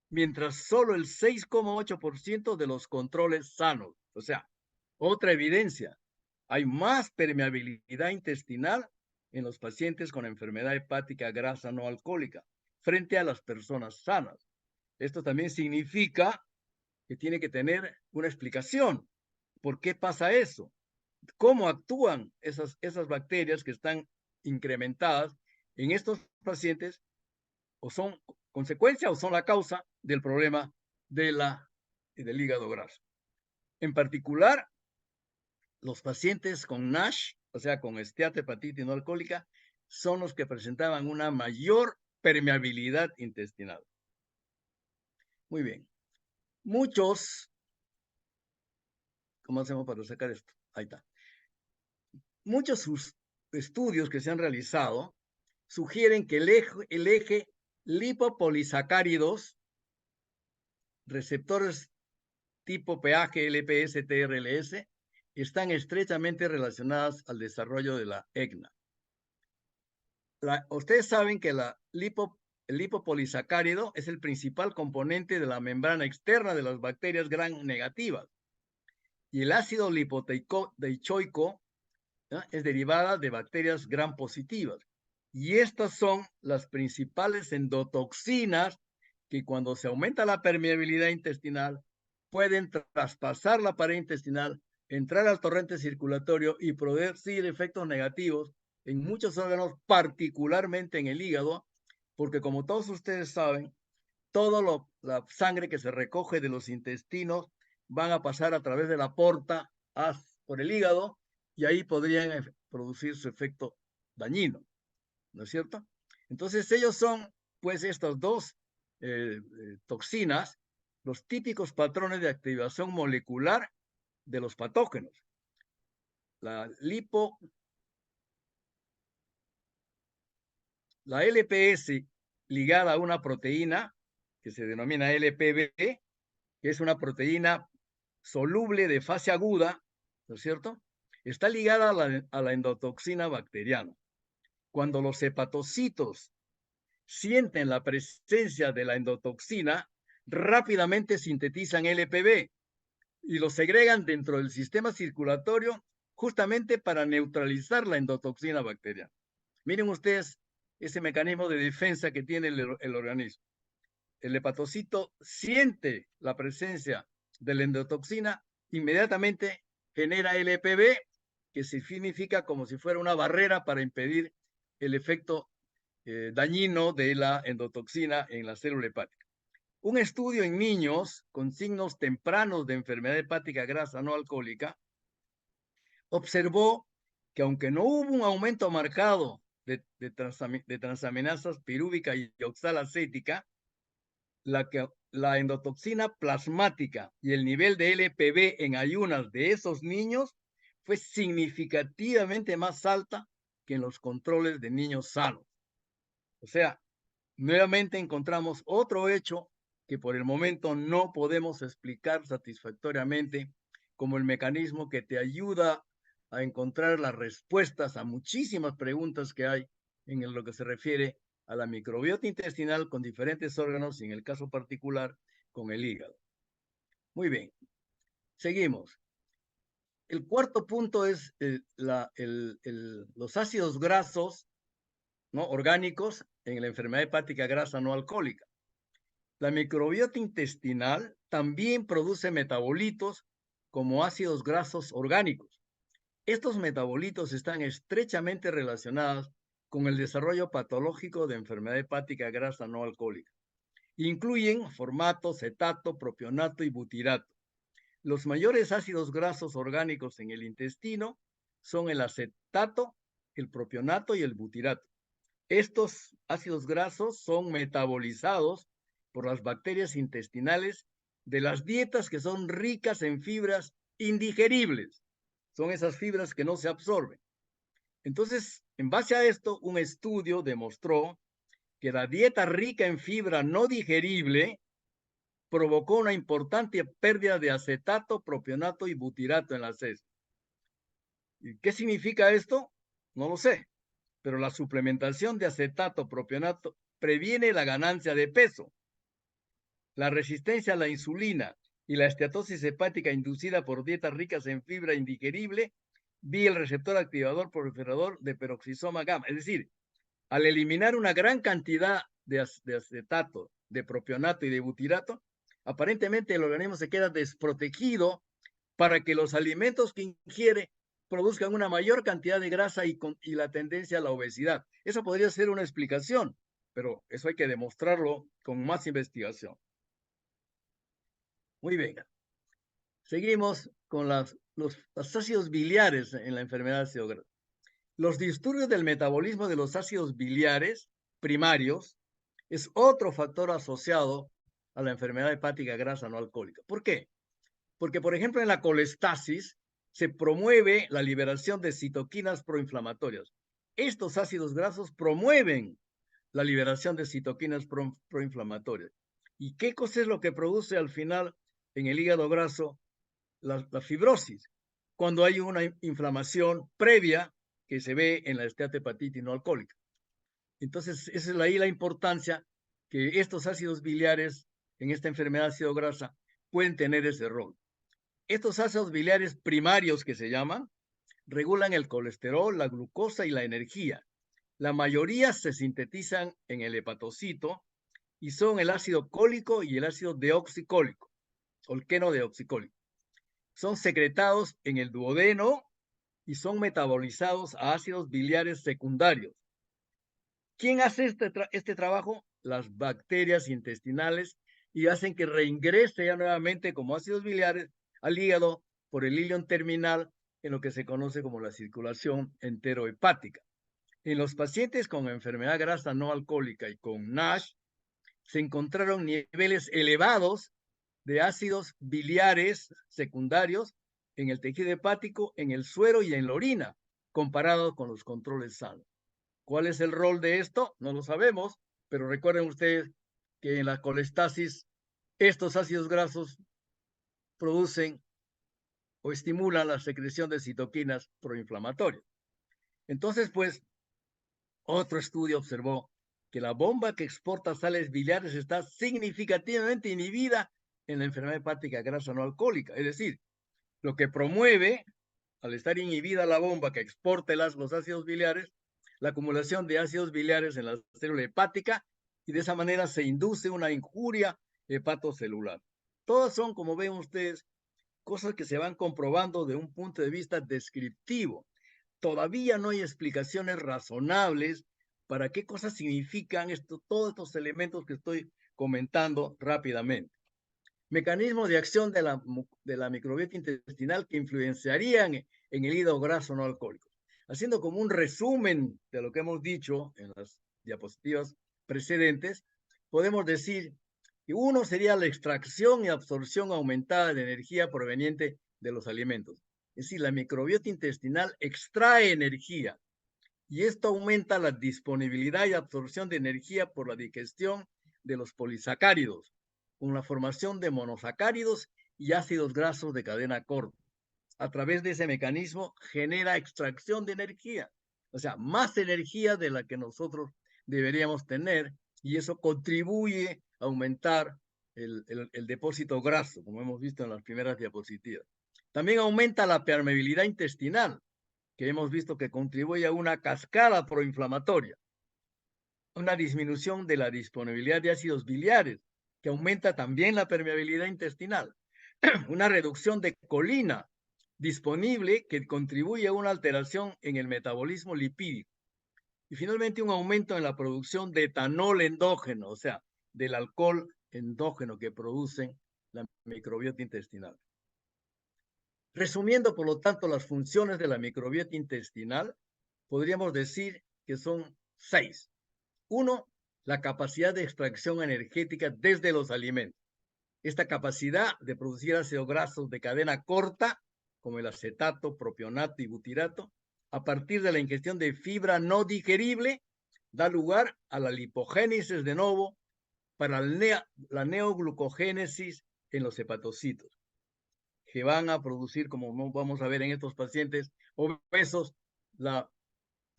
mientras solo el 6,8% de los controles sanos. O sea, otra evidencia, hay más permeabilidad intestinal en los pacientes con enfermedad hepática grasa no alcohólica frente a las personas sanas. Esto también significa que tiene que tener una explicación. ¿Por qué pasa eso? ¿Cómo actúan esas bacterias que están incrementadas en estos pacientes? ¿O son consecuencia o son la causa del problema del hígado graso? En particular, los pacientes con NASH, o sea, con esteatohepatitis no alcohólica, son los que presentaban una mayor permeabilidad intestinal. Muy bien. ¿Cómo hacemos para sacar esto? Ahí está. Muchos estudios que se han realizado sugieren que el eje lipopolisacáridos, receptores tipo pH, LPS, TRLS, están estrechamente relacionadas al desarrollo de la EGNA. Ustedes saben que el lipopolisacárido es el principal componente de la membrana externa de las bacterias gram negativas. Y el ácido lipoteichoico es derivada de bacterias gram positivas. Y estas son las principales endotoxinas que cuando se aumenta la permeabilidad intestinal pueden traspasar la pared intestinal, entrar al torrente circulatorio y producir efectos negativos en muchos órganos, particularmente en el hígado, porque como todos ustedes saben, toda la sangre que se recoge de los intestinos van a pasar a través de la porta por el hígado y ahí podrían producir su efecto dañino, ¿no es cierto? Entonces ellos son, pues, estas dos toxinas, los típicos patrones de activación molecular de los patógenos. La LPS ligada a una proteína que se denomina LPB, que es una proteína soluble de fase aguda, ¿no es cierto? Está ligada a la endotoxina bacteriana. Cuando los hepatocitos sienten la presencia de la endotoxina, rápidamente sintetizan LPB y lo segregan dentro del sistema circulatorio justamente para neutralizar la endotoxina bacteriana. Miren ustedes ese mecanismo de defensa que tiene el organismo. El hepatocito siente la presencia de la endotoxina, inmediatamente genera LPB que significa como si fuera una barrera para impedir el efecto dañino de la endotoxina en la célula hepática. Un estudio en niños con signos tempranos de enfermedad hepática grasa no alcohólica observó que aunque no hubo un aumento marcado de transaminasas pirúvica y oxalacética, la endotoxina plasmática y el nivel de LPB en ayunas de esos niños fue significativamente más alta que en los controles de niños sanos. O sea, nuevamente encontramos otro hecho que por el momento no podemos explicar satisfactoriamente como el mecanismo que te ayuda a encontrar las respuestas a muchísimas preguntas que hay en lo que se refiere a la microbiota intestinal con diferentes órganos y en el caso particular con el hígado. Muy bien, seguimos. El cuarto punto es los ácidos grasos, ¿no?, orgánicos en la enfermedad hepática grasa no alcohólica. La microbiota intestinal también produce metabolitos como ácidos grasos orgánicos. Estos metabolitos están estrechamente relacionados con el desarrollo patológico de enfermedad hepática grasa no alcohólica. Incluyen formato, cetato, propionato y butirato. Los mayores ácidos grasos orgánicos en el intestino son el acetato, el propionato y el butirato. Estos ácidos grasos son metabolizados por las bacterias intestinales de las dietas que son ricas en fibras indigeribles. Son esas fibras que no se absorben. Entonces, en base a esto, un estudio demostró que la dieta rica en fibra no digerible provocó una importante pérdida de acetato, propionato y butirato en las heces. ¿Y qué significa esto? No lo sé, pero la suplementación de acetato, propionato previene la ganancia de peso. La resistencia a la insulina y la esteatosis hepática inducida por dietas ricas en fibra indigerible vía el receptor activador proliferador de peroxisoma gamma. Es decir, al eliminar una gran cantidad de acetato, de propionato y de butirato, aparentemente el organismo se queda desprotegido para que los alimentos que ingiere produzcan una mayor cantidad de grasa y la tendencia a la obesidad. Esa podría ser una explicación, pero eso hay que demostrarlo con más investigación. Muy bien. Seguimos con los ácidos biliares en la enfermedad de ácido graso. Los disturbios del metabolismo de los ácidos biliares primarios es otro factor asociado a la enfermedad hepática grasa no alcohólica. ¿Por qué? Porque, por ejemplo, en la colestasis se promueve la liberación de citoquinas proinflamatorias. Estos ácidos grasos promueven la liberación de citoquinas proinflamatorias. ¿Y qué cosa es lo que produce al final en el hígado graso? La fibrosis, cuando hay una inflamación previa que se ve en la esteatohepatitis no alcohólica. Entonces, esa es ahí la importancia que estos ácidos biliares en esta enfermedad ácido grasa pueden tener ese rol. Estos ácidos biliares primarios que se llaman regulan el colesterol, la glucosa y la energía. La mayoría se sintetizan en el hepatocito y son el ácido cólico y el ácido deoxicólico, o el quenodeoxicólico. Son secretados en el duodeno y son metabolizados a ácidos biliares secundarios. ¿Quién hace este trabajo? Las bacterias intestinales, y hacen que reingrese ya nuevamente como ácidos biliares al hígado por el ilion terminal en lo que se conoce como la circulación enterohepática. En los pacientes con enfermedad grasa no alcohólica y con NASH se encontraron niveles elevados de ácidos biliares secundarios en el tejido hepático, en el suero y en la orina, comparado con los controles sanos. ¿Cuál es el rol de esto? No lo sabemos, pero recuerden ustedes que en la colestasis estos ácidos grasos producen o estimulan la secreción de citoquinas proinflamatorias. Entonces, pues, otro estudio observó que la bomba que exporta sales biliares está significativamente inhibida en la enfermedad hepática grasa no alcohólica. Es decir, lo que promueve, al estar inhibida la bomba que exporta los ácidos biliares, la acumulación de ácidos biliares en la célula hepática, y de esa manera se induce una injuria hepatocelular. Todas son, como ven ustedes, cosas que se van comprobando de un punto de vista descriptivo. Todavía no hay explicaciones razonables para qué cosas significan todos estos elementos que estoy comentando rápidamente. Mecanismos de acción de la microbiota intestinal que influenciarían en el hígado graso no alcohólico. Haciendo como un resumen de lo que hemos dicho en las diapositivas precedentes, podemos decir que uno sería la extracción y absorción aumentada de energía proveniente de los alimentos. Es decir, la microbiota intestinal extrae energía y esto aumenta la disponibilidad y absorción de energía por la digestión de los polisacáridos, con la formación de monosacáridos y ácidos grasos de cadena corta. A través de ese mecanismo genera extracción de energía, o sea, más energía de la que nosotros deberíamos tener, y eso contribuye a aumentar el depósito graso, como hemos visto en las primeras diapositivas. También aumenta la permeabilidad intestinal, que hemos visto que contribuye a una cascada proinflamatoria, una disminución de la disponibilidad de ácidos biliares, que aumenta también la permeabilidad intestinal, una reducción de colina disponible que contribuye a una alteración en el metabolismo lipídico, y finalmente un aumento en la producción de etanol endógeno, o sea, del alcohol endógeno que producen la microbiota intestinal. Resumiendo, por lo tanto, las funciones de la microbiota intestinal, podríamos decir que son 6. 1, la capacidad de extracción energética desde los alimentos. Esta capacidad de producir ácidos grasos de cadena corta, como el acetato, propionato y butirato, a partir de la ingestión de fibra no digerible, da lugar a la lipogénesis de novo para la neoglucogénesis en los hepatocitos, que van a producir, como vamos a ver en estos pacientes obesos, la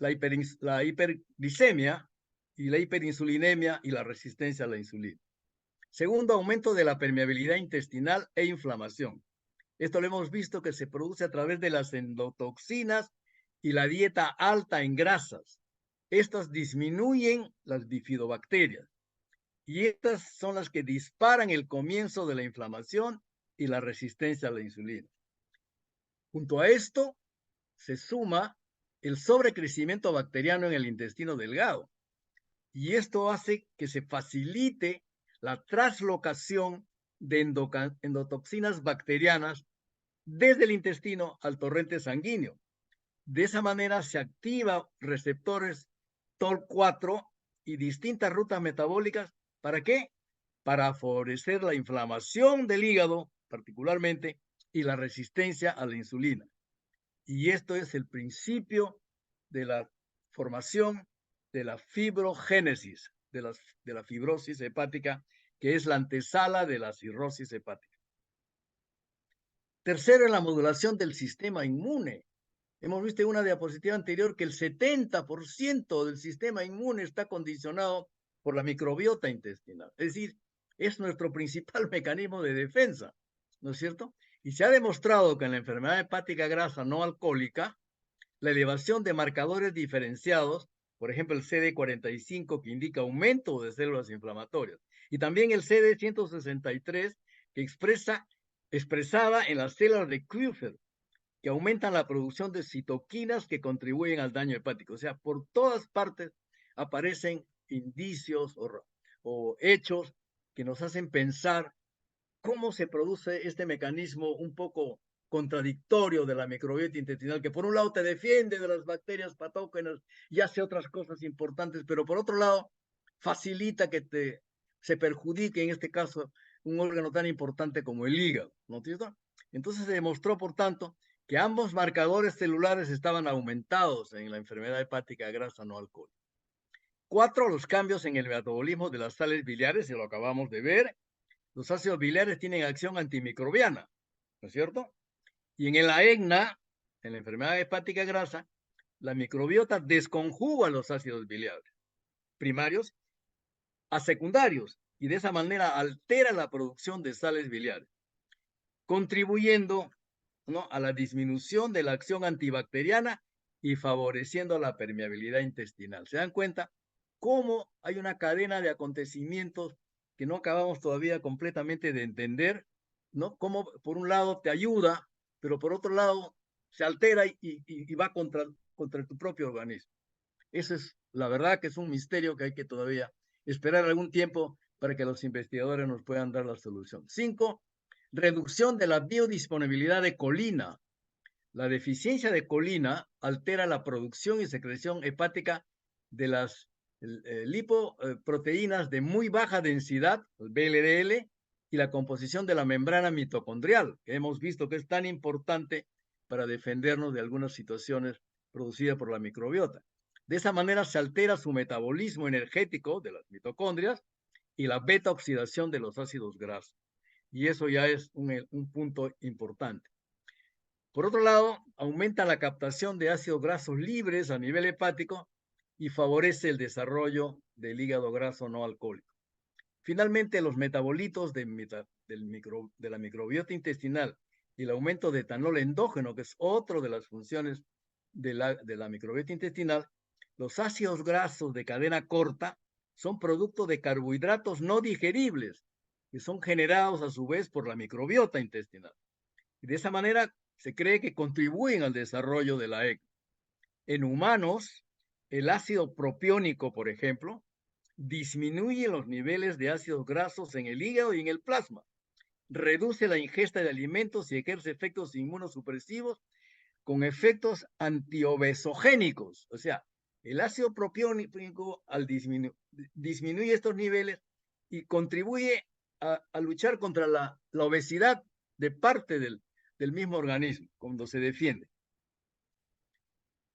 hiperglicemia y la hiperinsulinemia y la resistencia a la insulina. Segundo, aumento de la permeabilidad intestinal e inflamación. Esto lo hemos visto que se produce a través de las endotoxinas y la dieta alta en grasas. Estas disminuyen las bifidobacterias y estas son las que disparan el comienzo de la inflamación y la resistencia a la insulina. Junto a esto se suma el sobrecrecimiento bacteriano en el intestino delgado, y esto hace que se facilite la translocación de endotoxinas bacterianas desde el intestino al torrente sanguíneo. De esa manera se activan receptores TOL4 y distintas rutas metabólicas. ¿Para qué? Para favorecer la inflamación del hígado, particularmente, y la resistencia a la insulina. Y esto es el principio de la formación de la fibrogénesis, de la fibrosis hepática, que es la antesala de la cirrosis hepática. Tercero, en la modulación del sistema inmune. Hemos visto en una diapositiva anterior que el 70% del sistema inmune está condicionado por la microbiota intestinal. Es decir, es nuestro principal mecanismo de defensa, ¿no es cierto? Y se ha demostrado que en la enfermedad hepática grasa no alcohólica, la elevación de marcadores diferenciados, por ejemplo el CD45 que indica aumento de células inflamatorias, y también el CD163 que expresada en las células de Kupffer, que aumentan la producción de citoquinas que contribuyen al daño hepático. O sea, por todas partes aparecen indicios o hechos que nos hacen pensar cómo se produce este mecanismo un poco contradictorio de la microbiota intestinal, que por un lado te defiende de las bacterias patógenas y hace otras cosas importantes, pero por otro lado facilita que se perjudique, en este caso, un órgano tan importante como el hígado, ¿no es cierto? Entonces se demostró, por tanto, que ambos marcadores celulares estaban aumentados en la enfermedad hepática grasa no alcohólica. 4, los cambios en el metabolismo de las sales biliares, y lo acabamos de ver. Los ácidos biliares tienen acción antimicrobiana, ¿no es cierto? Y en la EGNA, en la enfermedad hepática grasa, la microbiota desconjuga los ácidos biliares primarios a secundarios y de esa manera altera la producción de sales biliares, contribuyendo, ¿no?, a la disminución de la acción antibacteriana y favoreciendo la permeabilidad intestinal. ¿Se dan cuenta cómo hay una cadena de acontecimientos que no acabamos todavía completamente de entender ¿no? Cómo por un lado te ayuda, pero por otro lado se altera y va contra tu propio organismo. Eso es, la verdad que es un misterio que hay que todavía esperar algún tiempo para que los investigadores nos puedan dar la solución. 5, reducción de la biodisponibilidad de colina. La deficiencia de colina altera la producción y secreción hepática de las lipoproteínas de muy baja densidad, el VLDL, y la composición de la membrana mitocondrial, que hemos visto que es tan importante para defendernos de algunas situaciones producidas por la microbiota. De esa manera se altera su metabolismo energético de las mitocondrias y la beta oxidación de los ácidos grasos. Y eso ya es un punto importante. Por otro lado, aumenta la captación de ácidos grasos libres a nivel hepático y favorece el desarrollo del hígado graso no alcohólico. Finalmente, los metabolitos de la microbiota intestinal y el aumento de etanol endógeno, que es otra de las funciones de la microbiota intestinal, los ácidos grasos de cadena corta son producto de carbohidratos no digeribles que son generados a su vez por la microbiota intestinal. Y de esa manera se cree que contribuyen al desarrollo de la ECMO. En humanos, el ácido propiónico, por ejemplo, disminuye los niveles de ácidos grasos en el hígado y en el plasma, reduce la ingesta de alimentos y ejerce efectos inmunosupresivos con efectos antiobesogénicos. O sea, el ácido propiónico disminuye estos niveles y contribuye a luchar contra la obesidad de parte del mismo organismo cuando se defiende.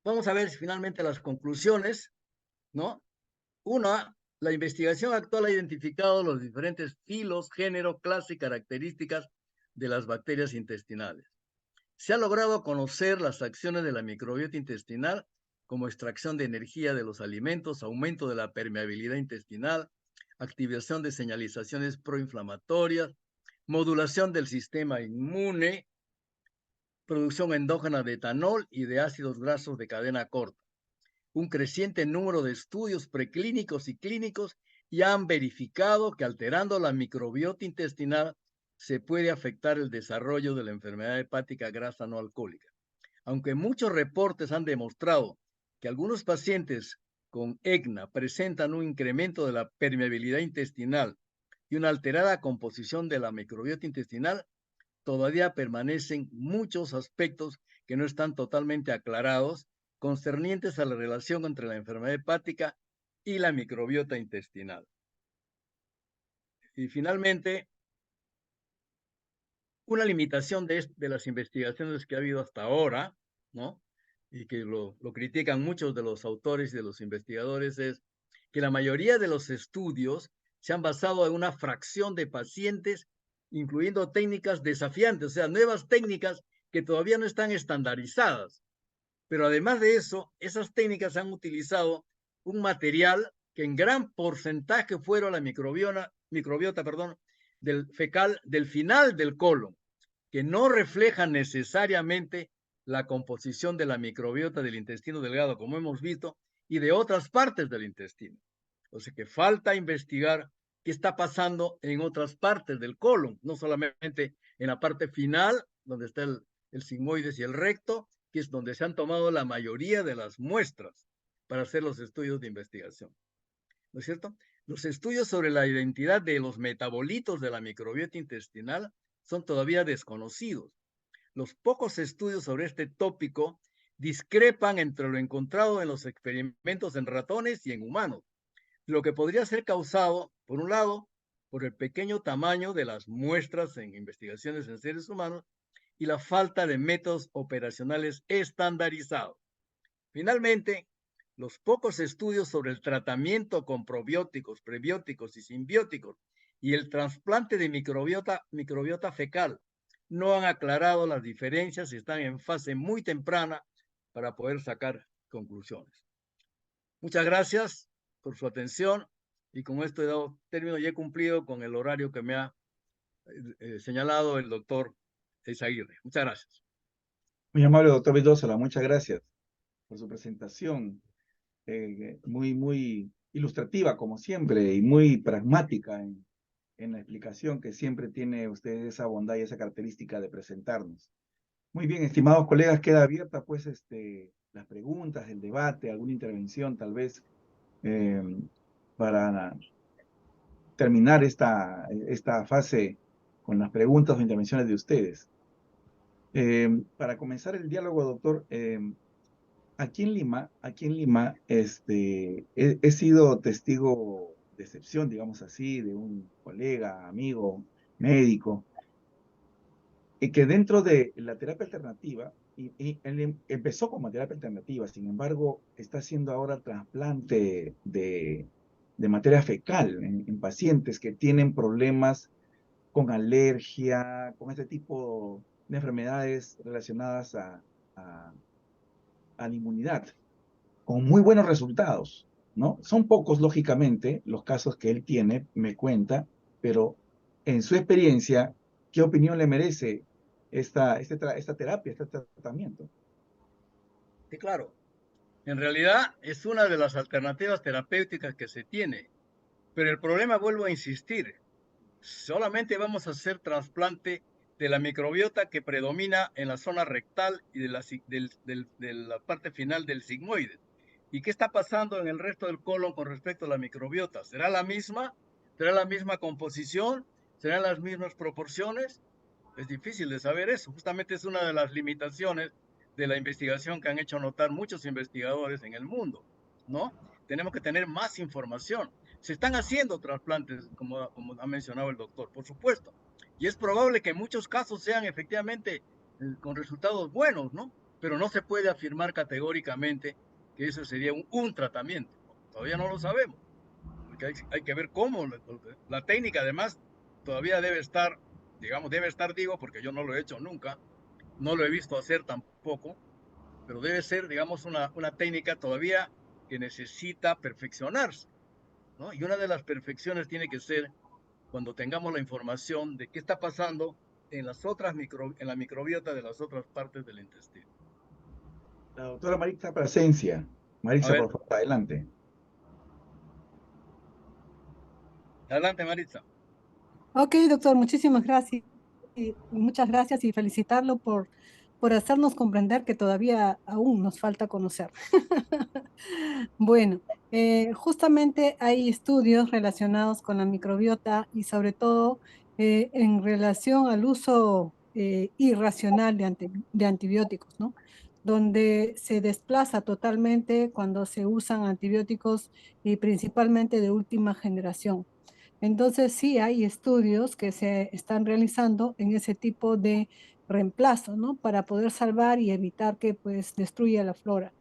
Vamos a ver finalmente las conclusiones, ¿no? Una, la investigación actual ha identificado los diferentes filos, género, clase y características de las bacterias intestinales. Se ha logrado conocer las acciones de la microbiota intestinal como extracción de energía de los alimentos, aumento de la permeabilidad intestinal, activación de señalizaciones proinflamatorias, modulación del sistema inmune, producción endógena de etanol y de ácidos grasos de cadena corta. Un creciente número de estudios preclínicos y clínicos ya han verificado que alterando la microbiota intestinal se puede afectar el desarrollo de la enfermedad hepática grasa no alcohólica. Aunque muchos reportes han demostrado que algunos pacientes con EGNA presentan un incremento de la permeabilidad intestinal y una alterada composición de la microbiota intestinal, todavía permanecen muchos aspectos que no están totalmente aclarados concernientes a la relación entre la enfermedad hepática y la microbiota intestinal. Y finalmente, una limitación de las investigaciones que ha habido hasta ahora, ¿no? Y que lo critican muchos de los autores y de los investigadores, es que la mayoría de los estudios se han basado en una fracción de pacientes, incluyendo técnicas desafiantes, o sea, nuevas técnicas que todavía no están estandarizadas. Pero además de eso, esas técnicas han utilizado un material que en gran porcentaje fueron la microbiota, del fecal del final del colon, que no refleja necesariamente la composición de la microbiota del intestino delgado, como hemos visto, y de otras partes del intestino. O sea que falta investigar qué está pasando en otras partes del colon, no solamente en la parte final, donde está el sigmoides y el recto, que es donde se han tomado la mayoría de las muestras para hacer los estudios de investigación. ¿No es cierto? Los estudios sobre la identidad de los metabolitos de la microbiota intestinal son todavía desconocidos. Los pocos estudios sobre este tópico discrepan entre lo encontrado en los experimentos en ratones y en humanos, lo que podría ser causado, por un lado, por el pequeño tamaño de las muestras en investigaciones en seres humanos y la falta de métodos operacionales estandarizados. Finalmente, los pocos estudios sobre el tratamiento con probióticos, prebióticos y simbióticos y el trasplante de microbiota fecal no han aclarado las diferencias y están en fase muy temprana para poder sacar conclusiones. Muchas gracias por su atención y con esto he dado término y he cumplido con el horario que me ha señalado el doctor Eizaguirre. Muchas gracias. Muy amable, doctor Vildósola, muchas gracias por su presentación, muy ilustrativa como siempre y muy pragmática en la explicación, que siempre tiene usted esa bondad y esa característica de presentarnos. Muy bien, estimados colegas, queda abierta pues las preguntas, el debate, alguna intervención tal vez eh, para terminar esta fase con las preguntas o intervenciones de ustedes. Para comenzar el diálogo, doctor, aquí en Lima, he sido testigo de excepción, digamos así, de un colega, amigo, médico, y que dentro de la terapia alternativa, y él empezó como terapia alternativa, sin embargo, está haciendo ahora trasplante de materia fecal en pacientes que tienen problemas con alergia, con este tipo de enfermedades relacionadas a, a la inmunidad, con muy buenos resultados, ¿no? Son pocos, lógicamente, los casos que él tiene, me cuenta, pero en su experiencia, ¿qué opinión le merece esta terapia, este tratamiento? Sí, claro. En realidad es una de las alternativas terapéuticas que se tiene, pero el problema, vuelvo a insistir, solamente vamos a hacer trasplante de la microbiota que predomina en la zona rectal y de la parte final del sigmoide. ¿Y qué está pasando en el resto del colon con respecto a la microbiota? ¿Será la misma? ¿Será la misma composición? ¿Serán las mismas proporciones? Es difícil de saber eso. Justamente es una de las limitaciones de la investigación que han hecho notar muchos investigadores en el mundo, ¿no? Tenemos que tener más información. Se están haciendo trasplantes, como ha mencionado el doctor, por supuesto. Y es probable que en muchos casos sean efectivamente con resultados buenos, ¿no? Pero no se puede afirmar categóricamente que eso sería un tratamiento. Todavía no lo sabemos, porque hay que ver cómo. La técnica, además, todavía debe estar, digamos, debe estar, digo, porque yo no lo he hecho nunca, no lo he visto hacer tampoco, pero debe ser, digamos, una técnica todavía que necesita perfeccionarse, ¿no? Y una de las perfecciones tiene que ser cuando tengamos la información de qué está pasando en en la microbiota de las otras partes del intestino. La doctora Maritza Plasencia. A Maritza, ver, por favor, adelante. adelante, Maritza. Ok, doctor, muchísimas gracias. Muchas gracias y felicitarlo por hacernos comprender que todavía aún nos falta conocer. Bueno, justamente hay estudios relacionados con la microbiota y sobre todo en relación al uso irracional de antibióticos, ¿no? Donde se desplaza totalmente cuando se usan antibióticos y principalmente de última generación. Entonces, sí hay estudios que se están realizando en ese tipo de reemplazo, ¿no? Para poder salvar y evitar que pues destruya la flora.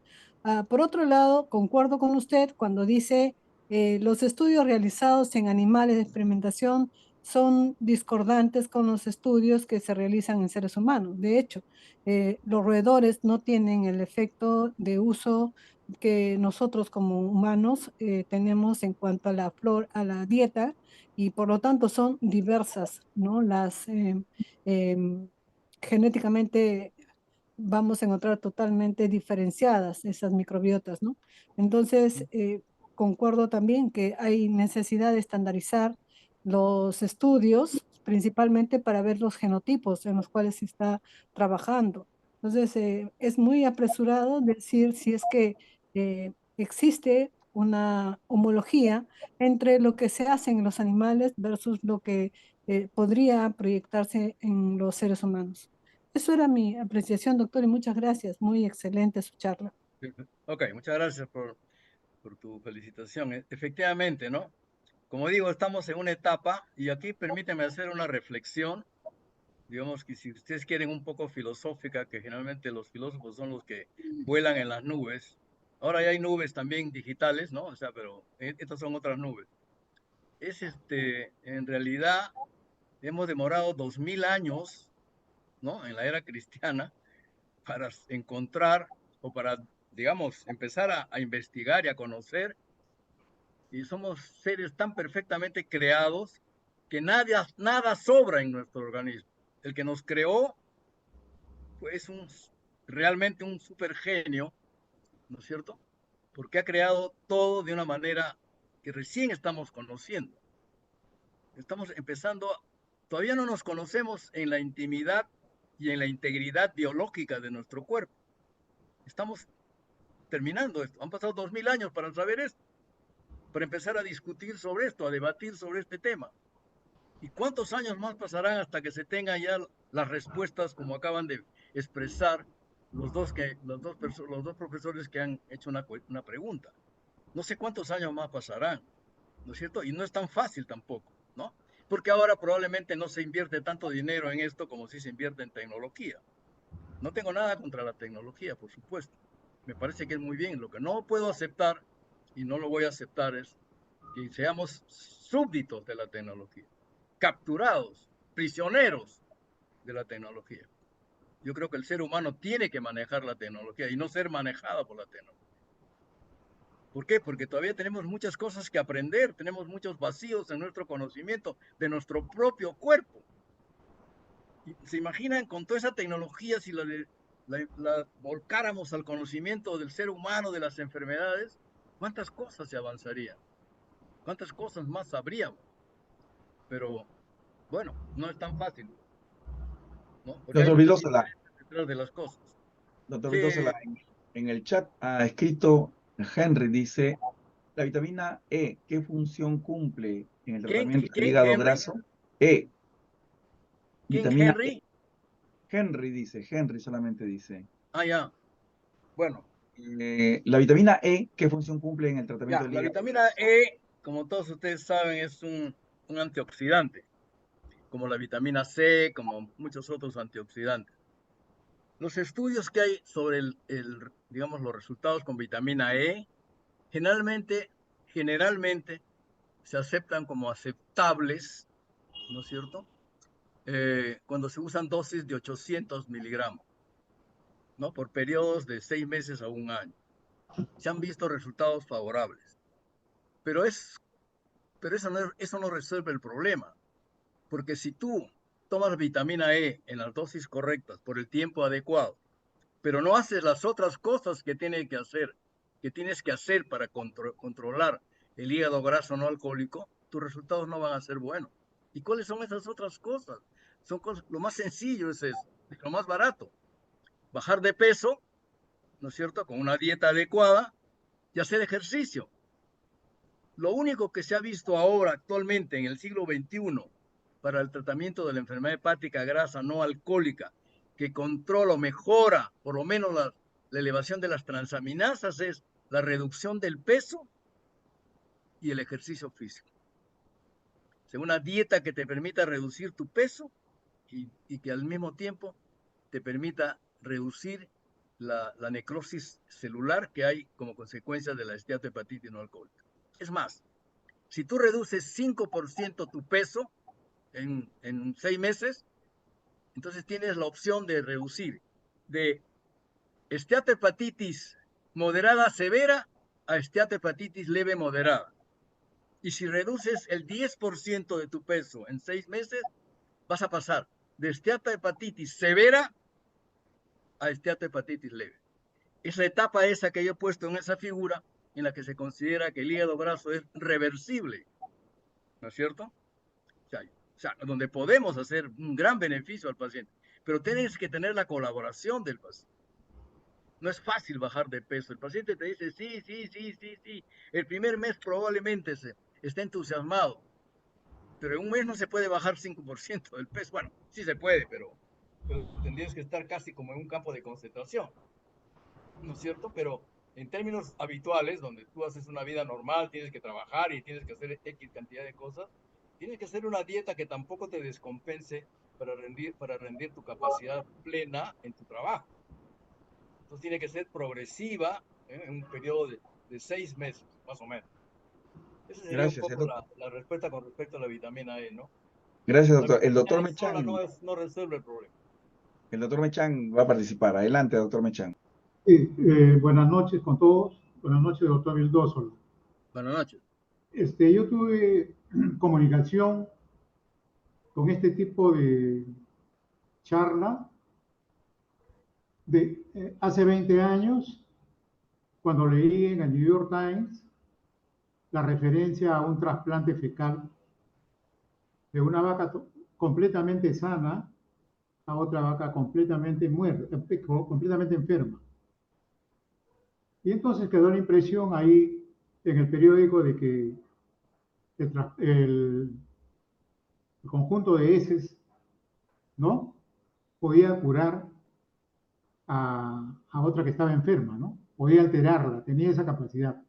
Por otro lado, concuerdo con usted cuando dice los estudios realizados en animales de experimentación son discordantes con los estudios que se realizan en seres humanos. De hecho, los roedores no tienen el efecto de uso que nosotros como humanos tenemos en cuanto a a la dieta y por lo tanto son diversas, ¿no? Em, Genéticamente vamos a encontrar totalmente diferenciadas esas microbiotas, ¿no? Entonces, concuerdo también que hay necesidad de estandarizar los estudios, principalmente para ver los genotipos en los cuales se está trabajando. Entonces, es muy apresurado decir si es que existe una homología entre lo que se hace en los animales versus lo que podría proyectarse en los seres humanos. Eso era mi apreciación, doctor, y muchas gracias. Muy excelente su charla. Ok, muchas gracias por tu felicitación. Efectivamente, ¿no? Como digo, estamos en una etapa y aquí permíteme hacer una reflexión, digamos que si ustedes quieren un poco filosófica, que generalmente los filósofos son los que vuelan en las nubes. Ahora ya hay nubes también digitales, ¿no? O sea, pero estas son otras nubes. En realidad hemos demorado 2000 años, ¿no? En la era cristiana para encontrar o para, digamos, empezar a investigar y a conocer. Y somos seres tan perfectamente creados que nada sobra en nuestro organismo. El que nos creó pues realmente un super genio, ¿no es cierto? Porque ha creado todo de una manera que recién estamos conociendo. Estamos empezando, todavía no nos conocemos en la intimidad y en la integridad biológica de nuestro cuerpo. Estamos terminando esto. Han pasado 2000 años para saber esto, para empezar a discutir sobre esto, a debatir sobre este tema. ¿Y cuántos años más pasarán hasta que se tengan ya las respuestas como acaban de expresar los dos profesores que han hecho una pregunta? No sé cuántos años más pasarán, ¿no es cierto? Y no es tan fácil tampoco, ¿no? Porque ahora probablemente no se invierte tanto dinero en esto como si se invierte en tecnología. No tengo nada contra la tecnología, por supuesto. Me parece que es muy bien. Lo que no puedo aceptar, y no lo voy a aceptar, es que seamos súbditos de la tecnología, capturados, prisioneros de la tecnología. Yo creo que el ser humano tiene que manejar la tecnología y no ser manejado por la tecnología. ¿Por qué? Porque todavía tenemos muchas cosas que aprender, tenemos muchos vacíos en nuestro conocimiento de nuestro propio cuerpo. Y ¿se imaginan con toda esa tecnología si la volcáramos al conocimiento del ser humano, de las enfermedades? ¿Cuántas cosas se avanzarían? ¿Cuántas cosas más sabríamos? Pero bueno, no es tan fácil, ¿no? Porque hay Doctor muchos Vildosola, intereses detrás de las cosas. doctor Sí, Vildosola, en el chat ha escrito Henry, dice, la vitamina E, ¿qué función cumple en el ¿quién, tratamiento del quién, hígado Henry? graso? E, ¿Quién, vitamina E. Henry? Henry dice, Henry solamente dice. Ah, ya. Bueno, La vitamina E, ¿qué función cumple en el tratamiento ya, del la hígado vitamina graso? E, como todos ustedes saben, es un antioxidante, como la vitamina C, como muchos otros antioxidantes. Los estudios que hay sobre digamos, los resultados con vitamina E, generalmente se aceptan como aceptables, ¿no es cierto? Cuando se usan dosis de 800 miligramos, ¿no? Por periodos de 6 meses a un año. Se han visto resultados favorables. Pero, eso no resuelve el problema, porque si tú tomas vitamina E en las dosis correctas por el tiempo adecuado, pero no haces las otras cosas que tienes que hacer para controlar el hígado graso no alcohólico, tus resultados no van a ser buenos. ¿Y cuáles son esas otras cosas? Lo más sencillo es eso, lo más barato. Bajar de peso, ¿no es cierto? Con una dieta adecuada y hacer ejercicio. Lo único que se ha visto ahora, actualmente, en el siglo XXI, para el tratamiento de la enfermedad hepática grasa no alcohólica, que controla o mejora por lo menos la elevación de las transaminasas, es la reducción del peso y el ejercicio físico. O sea, una dieta que te permita reducir tu peso y que al mismo tiempo te permita reducir la necrosis celular que hay como consecuencia de la esteatohepatitis no alcohólica. Es más, si tú reduces 5% tu peso en 6 meses, entonces tienes la opción de reducir de esteatohepatitis moderada severa a esteatohepatitis leve moderada. Y si reduces el 10% de tu peso en 6 meses, vas a pasar de esteatohepatitis severa a esteatohepatitis leve. Es la etapa esa que yo he puesto en esa figura en la que se considera que el hígado graso es reversible, ¿no es cierto? O sea, donde podemos hacer un gran beneficio al paciente, pero tienes que tener la colaboración del paciente. No es fácil bajar de peso. El paciente te dice, sí, sí, sí, sí, sí. El primer mes probablemente esté entusiasmado, pero en un mes no se puede bajar 5% del peso. Bueno, sí se puede, pero tendrías que estar casi como en un campo de concentración, ¿no es cierto? Pero en términos habituales, donde tú haces una vida normal, tienes que trabajar y tienes que hacer X cantidad de cosas, tienes que hacer una dieta que tampoco te descompense para rendir tu capacidad plena en tu trabajo. Entonces tiene que ser progresiva, en un periodo de 6 meses, más o menos. Esa sería un Gracias, poco la respuesta con respecto a la vitamina E, ¿no? gracias, La doctor. vitamina E sola no resuelve el problema. El doctor Mechán va a participar. Adelante, doctor Mechán. Sí, buenas noches con todos. Buenas noches, doctor Vildosola. Buenas noches. Yo tuve comunicación con este tipo de charla hace 20 años, cuando leí en el New York Times la referencia a un trasplante fecal de una vaca completamente sana a otra vaca completamente muerta, completamente enferma. Y entonces quedó la impresión ahí en el periódico de que el conjunto de heces, ¿no? Podía curar a otra que estaba enferma, ¿no? Podía alterarla, tenía esa capacidad.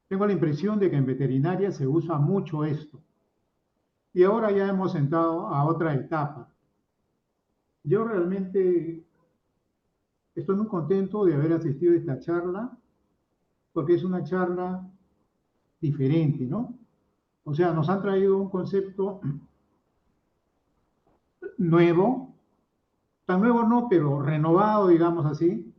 Tengo la impresión de que en veterinaria se usa mucho esto. Y ahora ya hemos entrado a otra etapa. Yo realmente estoy muy contento de haber asistido a esta charla, porque es una charla diferente, ¿no? O sea, nos han traído un concepto nuevo, tan nuevo no, pero renovado, digamos así,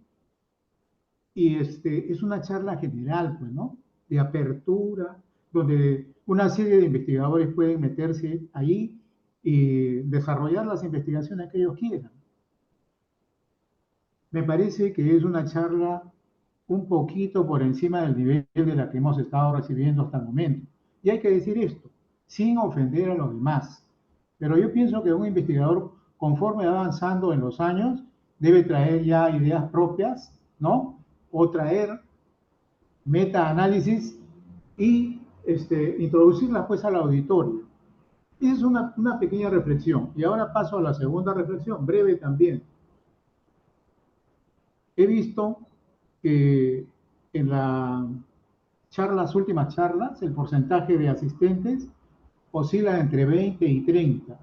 y es una charla general, pues, ¿no? De apertura, donde una serie de investigadores pueden meterse ahí y desarrollar las investigaciones que ellos quieran. Me parece que es una charla un poquito por encima del nivel de la que hemos estado recibiendo hasta el momento. Y hay que decir esto, sin ofender a los demás. Pero yo pienso que un investigador, conforme va avanzando en los años, debe traer ya ideas propias, ¿no? O traer meta-análisis y introducirlas pues al auditorio. Esa es una pequeña reflexión. Y ahora paso a la segunda reflexión, breve también. He visto que en las últimas charlas, el porcentaje de asistentes oscila entre 20 y 30,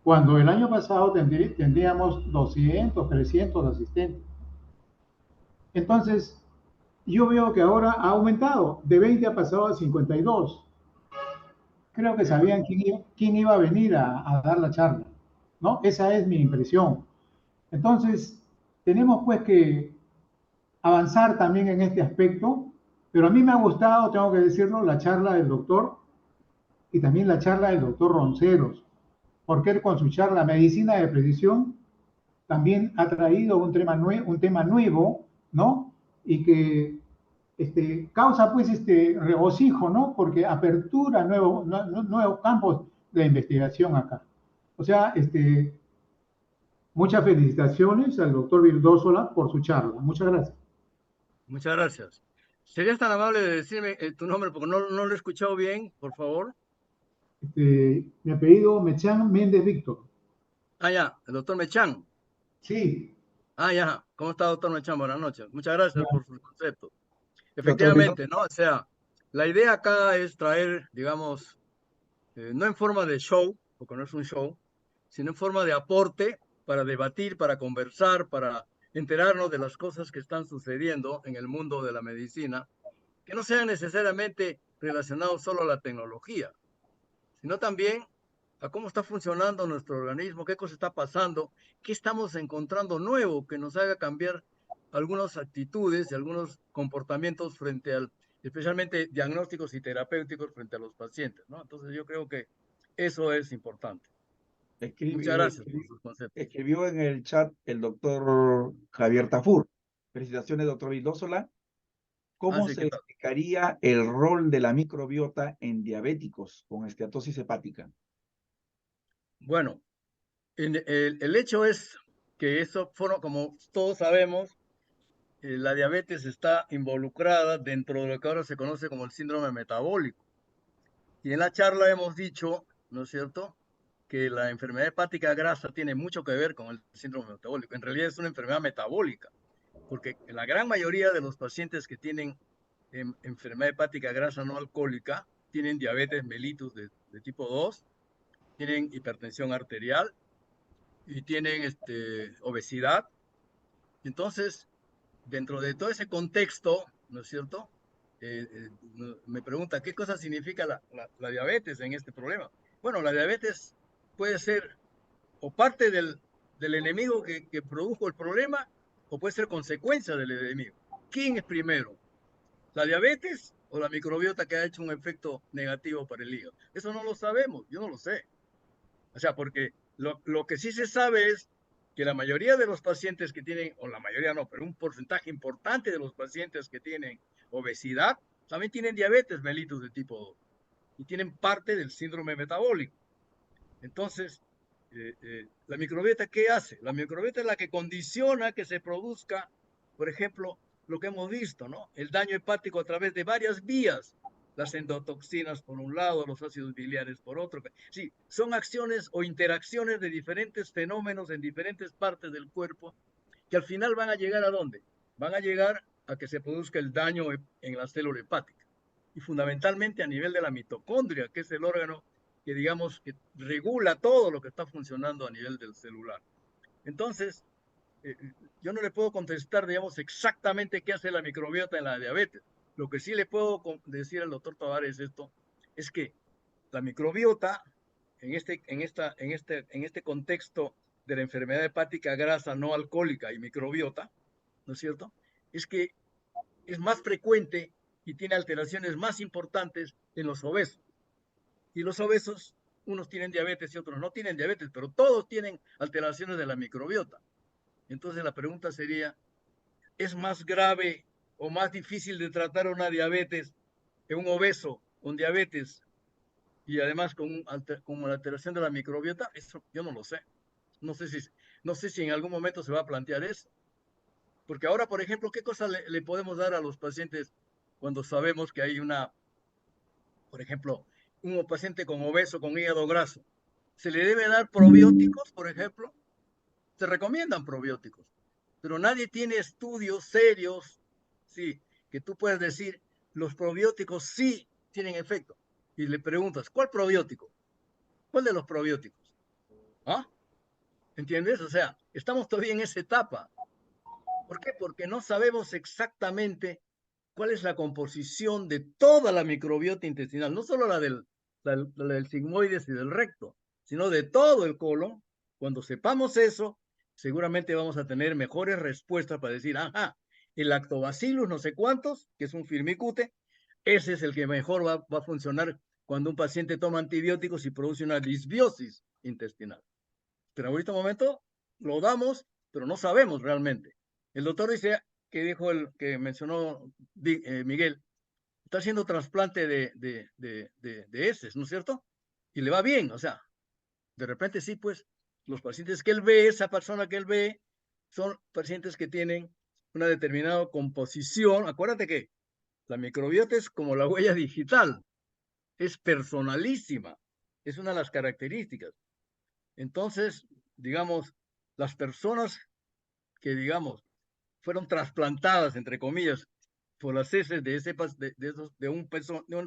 cuando el año pasado tendríamos 200, 300 asistentes. Entonces, yo veo que ahora ha aumentado, de 20 ha pasado a 52. Creo que sabían quién iba a venir a dar la charla, ¿no? Esa es mi impresión. Entonces, tenemos pues que avanzar también en este aspecto, pero a mí me ha gustado, tengo que decirlo, la charla del doctor y también la charla del doctor Ronceros, porque él con su charla Medicina de Precisión también ha traído un tema nuevo, ¿no? Y que causa pues regocijo, ¿no? Porque apertura nuevos campos de investigación acá. O sea, muchas felicitaciones al doctor Vildósola por su charla. Muchas gracias. Muchas gracias. ¿Serías tan amable de decirme tu nombre porque no lo he escuchado bien, por favor? Mi apellido Mechan Méndez Víctor. Ah, ya, el doctor Mechán. Sí. Ah, ya. ¿Cómo está, doctor Mechán? Buenas noches. Muchas gracias por su concepto. Doctor Vildósola. Efectivamente, ¿no? O sea, la idea acá es traer, digamos, no en forma de show, porque no es un show, sino en forma de aporte para debatir, para conversar, para enterarnos de las cosas que están sucediendo en el mundo de la medicina, que no sean necesariamente relacionados solo a la tecnología, sino también a cómo está funcionando nuestro organismo, qué cosa está pasando, qué estamos encontrando nuevo que nos haga cambiar algunas actitudes y algunos comportamientos frente al, especialmente diagnósticos y terapéuticos frente a los pacientes, ¿no? Entonces yo creo que eso es importante. Muchas gracias por sus conceptos. Escribió en el chat el doctor Javier Tafur. Felicitaciones, doctor Vildósola. ¿Cómo Sí, se ¿qué tal? explicaría el rol de la microbiota en diabéticos con esteatosis hepática? Bueno, el hecho es que eso, como todos sabemos, la diabetes está involucrada dentro de lo que ahora se conoce como el síndrome metabólico. Y en la charla hemos dicho, ¿no es cierto?, que la enfermedad hepática grasa tiene mucho que ver con el síndrome metabólico. En realidad es una enfermedad metabólica, porque la gran mayoría de los pacientes que tienen enfermedad hepática grasa no alcohólica tienen diabetes mellitus de tipo 2, tienen hipertensión arterial y tienen obesidad. Entonces, dentro de todo ese contexto, ¿no es cierto? Me pregunta, ¿qué cosa significa la diabetes en este problema? Bueno, la diabetes puede ser o parte del enemigo que produjo el problema o puede ser consecuencia del enemigo. ¿Quién es primero? ¿La diabetes o la microbiota que ha hecho un efecto negativo para el hígado? Eso no lo sabemos, yo no lo sé. O sea, porque lo que sí se sabe es que la mayoría de los pacientes que tienen, o la mayoría no, pero un porcentaje importante de los pacientes que tienen obesidad, también tienen diabetes mellitus de tipo 2. y tienen parte del síndrome metabólico. Entonces, la microbiota, ¿qué hace? La microbiota es la que condiciona que se produzca, por ejemplo, lo que hemos visto, ¿no? El daño hepático a través de varias vías. Las endotoxinas por un lado, los ácidos biliares por otro. Sí, son acciones o interacciones de diferentes fenómenos en diferentes partes del cuerpo que al final van a llegar ¿a dónde? Van a llegar a que se produzca el daño en la célula hepática. Y fundamentalmente a nivel de la mitocondria, que es el órgano que digamos que regula todo lo que está funcionando a nivel del celular. Entonces, yo no le puedo contestar, digamos, exactamente qué hace la microbiota en la diabetes. Lo que sí le puedo decir al doctor Tavares esto es que la microbiota, en este contexto de la enfermedad hepática grasa no alcohólica y microbiota, ¿no es cierto? Es que es más frecuente y tiene alteraciones más importantes en los obesos. Y los obesos, unos tienen diabetes y otros no tienen diabetes, pero todos tienen alteraciones de la microbiota. Entonces la pregunta sería, ¿es más grave o más difícil de tratar una diabetes en un obeso con diabetes y además con una alteración de la microbiota? Eso yo no lo sé. No sé si en algún momento se va a plantear eso. Porque ahora, por ejemplo, ¿qué cosa le podemos dar a los pacientes cuando sabemos que hay por ejemplo, un paciente con obeso, con hígado graso? ¿Se le debe dar probióticos, por ejemplo? Se recomiendan probióticos, pero nadie tiene estudios serios, sí, que tú puedas decir, los probióticos sí tienen efecto. Y le preguntas, ¿cuál probiótico? ¿Cuál de los probióticos? ¿Ah? ¿Entiendes? O sea, estamos todavía en esa etapa. ¿Por qué? Porque no sabemos exactamente cuál es la composición de toda la microbiota intestinal, no solo la del sigmoides y del recto, sino de todo el colon. Cuando sepamos eso, seguramente vamos a tener mejores respuestas para decir, ajá, el lactobacillus no sé cuántos, que es un firmicute, ese es el que mejor va a funcionar cuando un paciente toma antibióticos y produce una disbiosis intestinal. Pero ahorita momento lo damos, pero no sabemos realmente. El doctor dice, que dijo el que mencionó Miguel, está haciendo trasplante de heces, ¿no es cierto? Y le va bien, o sea, de repente sí, pues, los pacientes que él ve, esa persona que él ve, son pacientes que tienen una determinada composición. Acuérdate que la microbiota es como la huella digital, es personalísima, es una de las características. Entonces, digamos, las personas que, digamos, fueron trasplantadas, entre comillas, por las heces de un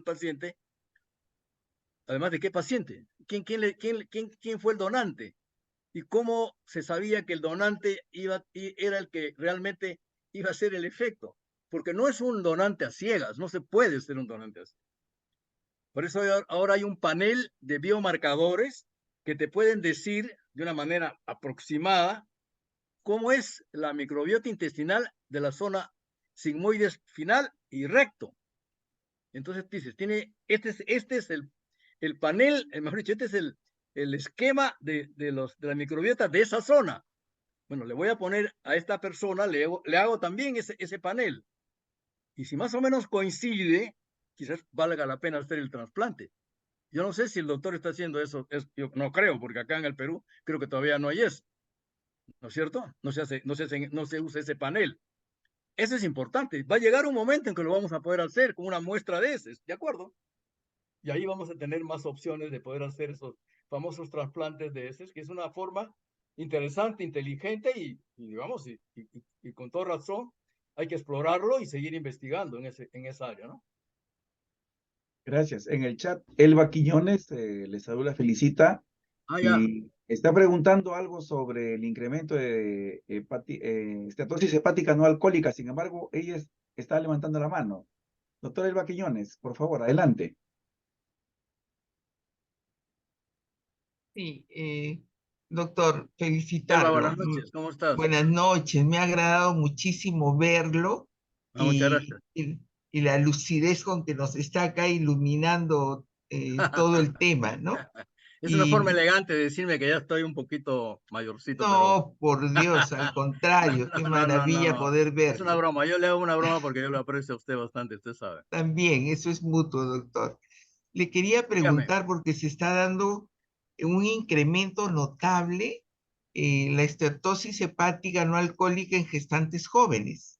paciente, además de qué paciente, quién fue el donante y cómo se sabía que el donante era el que realmente iba a hacer el efecto, porque no es un donante a ciegas, no se puede ser un donante a ciegas. Por eso ahora hay un panel de biomarcadores que te pueden decir de una manera aproximada cómo es la microbiota intestinal de la zona sigmoides final y recto. Entonces dices, este es el panel, mejor dicho, este es el esquema de la microbiota de esa zona. Bueno, le voy a poner a esta persona, le hago también ese panel. Y si más o menos coincide, quizás valga la pena hacer el trasplante. Yo no sé si el doctor está haciendo eso, yo no creo, porque acá en el Perú creo que todavía no hay eso, ¿no es cierto? No se usa ese panel. Eso es importante. Va a llegar un momento en que lo vamos a poder hacer con una muestra de heces, ¿de acuerdo? Y ahí vamos a tener más opciones de poder hacer esos famosos trasplantes de heces, que es una forma interesante, inteligente y digamos, y con toda razón hay que explorarlo y seguir investigando en esa área, ¿no? Gracias. En el chat, Elba Quiñones les saluda, felicita y está preguntando algo sobre el incremento de esteatosis hepática no alcohólica. Sin embargo, ella está levantando la mano. Doctor Elba Quiñones, por favor, adelante. Sí, doctor, Elba, felicitarlo. buenas noches, ¿cómo estás? Buenas noches, me ha agradado muchísimo verlo Muchas gracias. y la lucidez con que nos está acá iluminando todo el tema, ¿no? Es una forma elegante de decirme que ya estoy un poquito mayorcito, pero... No, por Dios, al contrario, qué maravilla poder Es una verlo. broma, yo le hago una broma porque yo lo aprecio a usted bastante, usted sabe. También, eso es mutuo, doctor. le quería Dígame. preguntar porque se está dando un incremento notable la esteatosis hepática no alcohólica en gestantes jóvenes.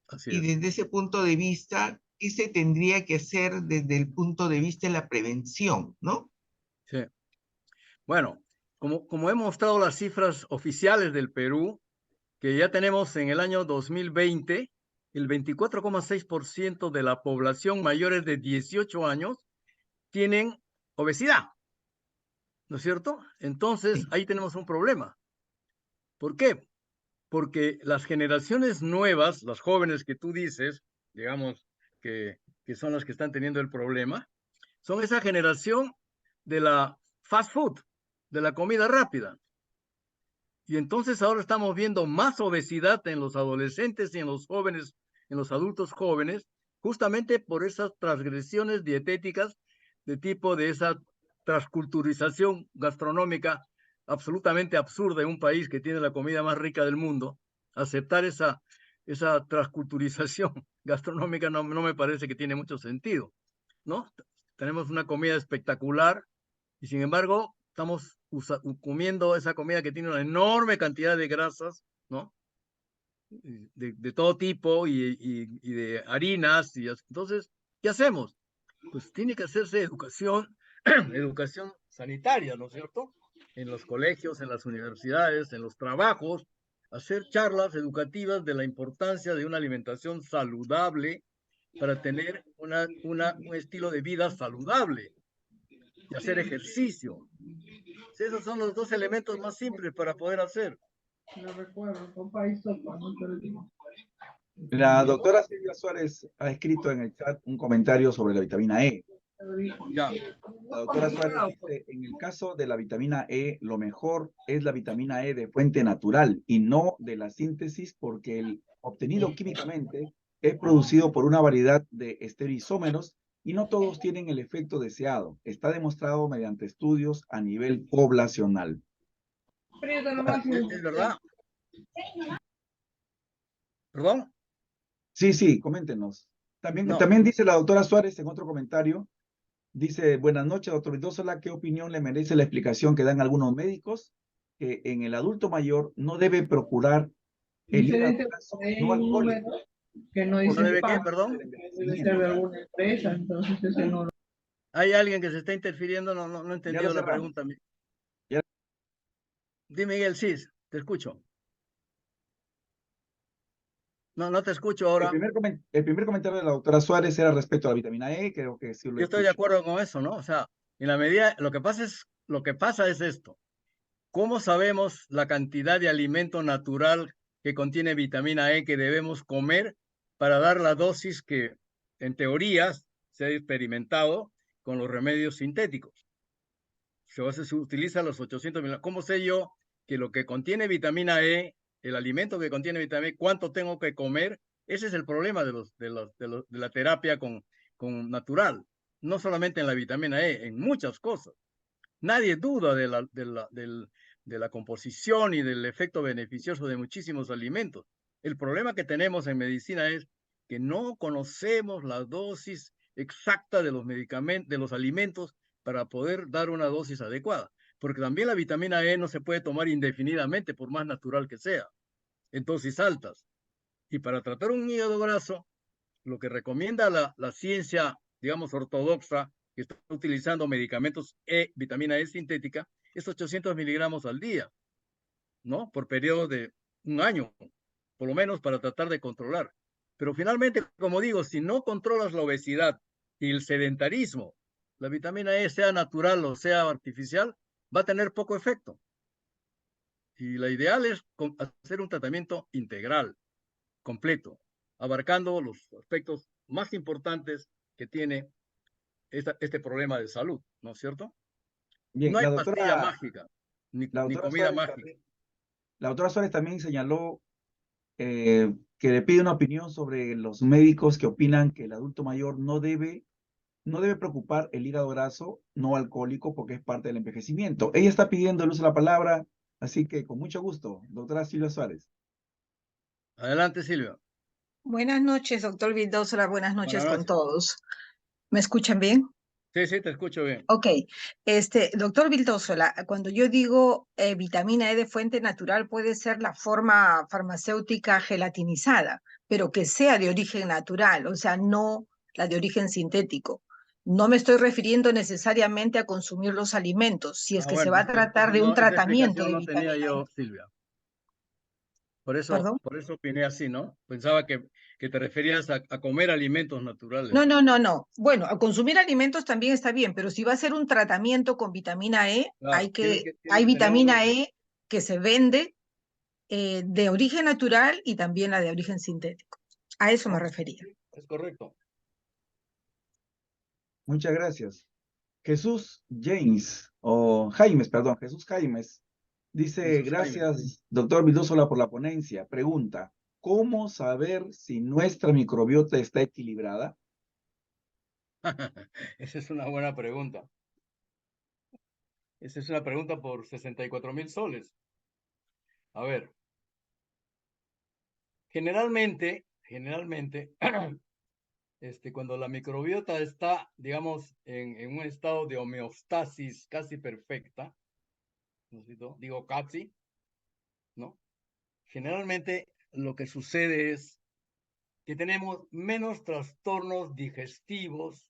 Así Y es. desde ese punto de vista, ¿qué se tendría que hacer desde el punto de vista de la prevención, no? Sí. Bueno, como he mostrado las cifras oficiales del Perú, que ya tenemos en el año 2020, el 24,6% de la población mayores de 18 años tienen obesidad, ¿no es cierto? Entonces, Sí. ahí tenemos un problema. ¿Por qué? Porque las generaciones nuevas, las jóvenes que tú dices, digamos, que son las que están teniendo el problema, son esa generación de la fast food, de la comida rápida. Y entonces ahora estamos viendo más obesidad en los adolescentes y en los jóvenes, en los adultos jóvenes, justamente por esas transgresiones dietéticas de tipo de esa transculturización gastronómica absolutamente absurda en un país que tiene la comida más rica del mundo. Aceptar esa transculturización gastronómica no me parece que tiene mucho sentido, ¿no? Tenemos una comida espectacular y sin embargo estamos comiendo esa comida que tiene una enorme cantidad de grasas, ¿no? De todo tipo y de harinas. Entonces, ¿qué hacemos? Pues tiene que hacerse educación, educación sanitaria, ¿no es cierto? En los colegios, en las universidades, en los trabajos, hacer charlas educativas de la importancia de una alimentación saludable para tener un estilo de vida saludable y hacer ejercicio. Sí, esos son los dos elementos más simples para poder hacer. La doctora Silvia Suárez ha escrito en el chat un comentario sobre la vitamina E. Ya. La doctora Suárez dice, en el caso de la vitamina E, lo mejor es la vitamina E de fuente natural y no de la síntesis, porque el obtenido químicamente es producido por una variedad de estereoisómeros y no todos tienen el efecto deseado. Está demostrado mediante estudios a nivel poblacional. Es verdad. ¿Perdón? Sí, coméntenos. También, No. también dice la doctora Suárez en otro comentario, dice, buenas noches, doctor Vildósola, ¿qué opinión le merece la explicación que dan algunos médicos que en el adulto mayor no debe procurar el hígado graso no alcohólico? Que no ¿No dice debe qué? spam, Perdón. debe ser de alguna empresa, entonces ese no lo... ¿Hay alguien que se está interfiriendo? No he Ya entendido lo la cerramos. pregunta. Ya. Dime, Miguel, sí, te escucho. No te escucho ahora. El primer comentario de la doctora Suárez era respecto a la vitamina E, creo que sí lo Yo estoy de escucho. acuerdo con eso, ¿no? O sea, en la medida, lo que pasa es esto. ¿Cómo sabemos la cantidad de alimento natural que contiene vitamina E que debemos comer para dar la dosis que, en teoría, se ha experimentado con los remedios sintéticos? Se utiliza los 800 miligramos. ¿Cómo sé yo que lo que contiene vitamina E, el alimento que contiene vitamina E, cuánto tengo que comer? Ese es el problema de la terapia con natural. No solamente en la vitamina E, en muchas cosas. Nadie duda de la composición y del efecto beneficioso de muchísimos alimentos. El problema que tenemos en medicina es que no conocemos la dosis exacta de los medicamentos, de los alimentos para poder dar una dosis adecuada. Porque también la vitamina E no se puede tomar indefinidamente, por más natural que sea, en dosis altas. Y para tratar un hígado graso, lo que recomienda la ciencia, digamos, ortodoxa, que está utilizando medicamentos vitamina E sintética, es 800 miligramos al día, ¿no? Por periodo de un año, por lo menos para tratar de controlar. Pero finalmente, como digo, si no controlas la obesidad y el sedentarismo, la vitamina E, sea natural o sea artificial, va a tener poco efecto. Y la ideal es hacer un tratamiento integral, completo, abarcando los aspectos más importantes que tiene este problema de salud, ¿no es cierto? Bien, No hay pastilla mágica, la ni doctora comida Suárez mágica. también, la doctora Suárez también señaló que le pide una opinión sobre los médicos que opinan que el adulto mayor no debe preocupar el hígado graso no alcohólico porque es parte del envejecimiento. Ella está pidiendo el uso de la palabra, así que con mucho gusto, doctora Silvia Suárez. Adelante, Silvia. Buenas noches, doctor Vildósola. Buenas noches Buenas con noches. todos. ¿Me escuchan bien? Sí, sí, te escucho bien. Ok, doctor Vildosola, cuando yo digo vitamina E de fuente natural, puede ser la forma farmacéutica gelatinizada, pero que sea de origen natural, o sea, no la de origen sintético. No me estoy refiriendo necesariamente a consumir los alimentos, si es que se Bueno, va a tratar de un esa tratamiento explicación de no tenía vitamina E. yo, Silvia. ¿Perdón? Por eso opiné así, ¿no? Pensaba que te referías a comer alimentos naturales. No. Bueno, a consumir alimentos también está bien, pero si va a ser un tratamiento con vitamina E, Claro, tiene hay que tener una... vitamina E que se vende de origen natural y también la de origen sintético. A eso me refería. Es correcto. Muchas gracias. Jesús James, o Jaimes, perdón, Jesús Jaimes, dice, Jesús Jaime. gracias, doctor Vildosola, por la ponencia. Pregunta, ¿cómo saber si nuestra microbiota está equilibrada? Esa es una buena pregunta. Esa es una pregunta por 64,000 soles. A ver, generalmente, cuando la microbiota está, digamos, en un estado de homeostasis casi perfecta, ¿no es cierto? Digo casi, ¿no? Generalmente lo que sucede es que tenemos menos trastornos digestivos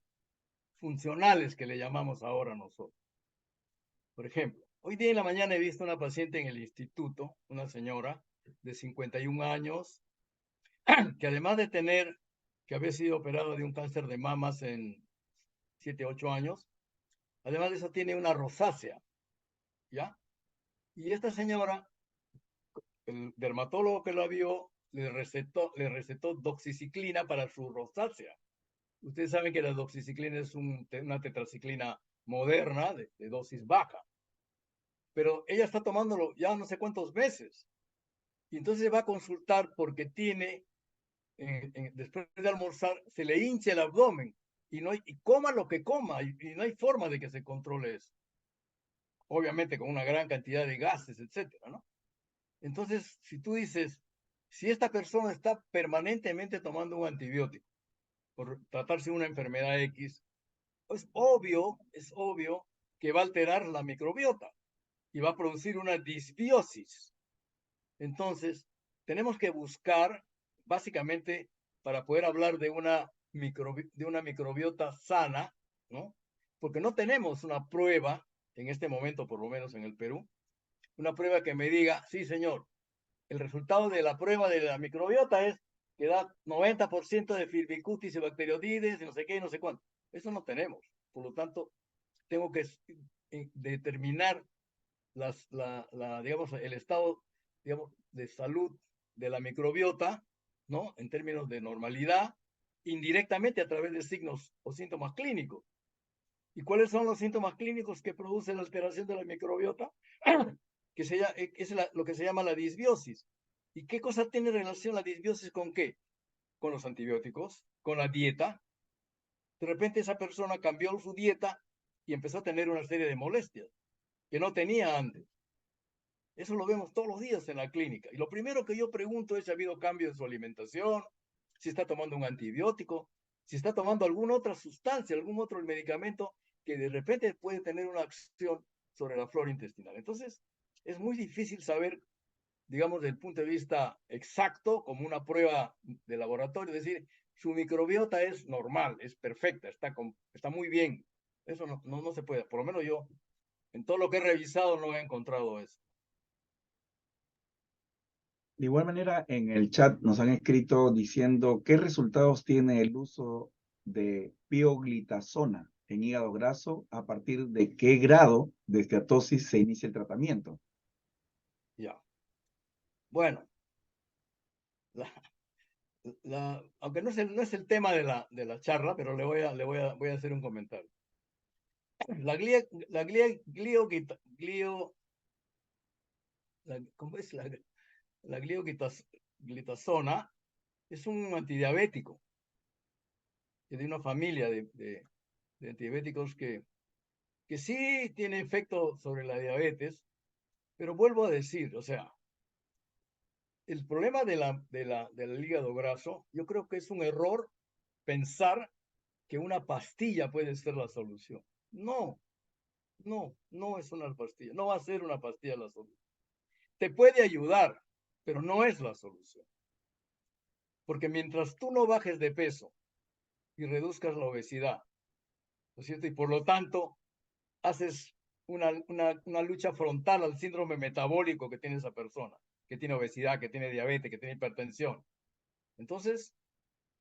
funcionales que le llamamos ahora nosotros. Por ejemplo, hoy día en la mañana he visto una paciente en el instituto, una señora de 51 años, que además de que había sido operada de un cáncer de mamas en 7, 8 años, además de eso tiene una rosácea, ¿ya? Y esta señora, el dermatólogo que la vio, le recetó doxiciclina para su rosácea. Ustedes saben que la doxiciclina es una tetraciclina moderna de dosis baja, pero ella está tomándolo ya no sé cuántos meses. Y entonces va a consultar porque tiene, después de almorzar, se le hincha el abdomen y coma lo que coma y no hay forma de que se controle eso. Obviamente con una gran cantidad de gases, etcétera, ¿no? Entonces, si tú dices, si esta persona está permanentemente tomando un antibiótico por tratarse de una enfermedad X, es obvio que va a alterar la microbiota y va a producir una disbiosis. Entonces, tenemos que buscar, básicamente, para poder hablar de una microbiota sana, ¿no? Porque no tenemos una prueba, en este momento, por lo menos en el Perú, una prueba que me diga, sí, señor, el resultado de la prueba de la microbiota es que da 90% de firmicutes y bacteroides y no sé qué, no sé cuánto. Eso no tenemos. Por lo tanto, tengo que determinar digamos, el estado, digamos, de salud de la microbiota, ¿no? En términos de normalidad, indirectamente a través de signos o síntomas clínicos. ¿Y cuáles son los síntomas clínicos que producen la alteración de la microbiota? Es lo que se llama la disbiosis. ¿Y qué cosa tiene relación la disbiosis con qué? Con los antibióticos, con la dieta. De repente esa persona cambió su dieta y empezó a tener una serie de molestias que no tenía antes. Eso lo vemos todos los días en la clínica. Y lo primero que yo pregunto es si ha habido cambio en su alimentación, si está tomando un antibiótico, si está tomando alguna otra sustancia, algún otro medicamento que de repente puede tener una acción sobre la flora intestinal. Entonces, es muy difícil saber, digamos, desde el punto de vista exacto, como una prueba de laboratorio, decir, su microbiota es normal, es perfecta, está muy bien. Eso no se puede. Por lo menos yo, en todo lo que he revisado, no he encontrado eso. De igual manera, en el chat nos han escrito diciendo qué resultados tiene el uso de pioglitazona en hígado graso, a partir de qué grado de esteatosis se inicia el tratamiento. Ya. Bueno, aunque no es el tema de la charla, pero voy a hacer un comentario. ¿Cómo es? La glitazona es un antidiabético, es de una familia de antidiabéticos que sí tiene efecto sobre la diabetes, pero vuelvo a decir, o sea, el problema del hígado graso, yo creo que es un error pensar que una pastilla puede ser la solución. No, no es una pastilla, no va a ser una pastilla la solución. Te puede ayudar, pero no es la solución. Porque mientras tú no bajes de peso y reduzcas la obesidad, ¿no es cierto? Y por lo tanto, haces una lucha frontal al síndrome metabólico que tiene esa persona, que tiene obesidad, que tiene diabetes, que tiene hipertensión. Entonces,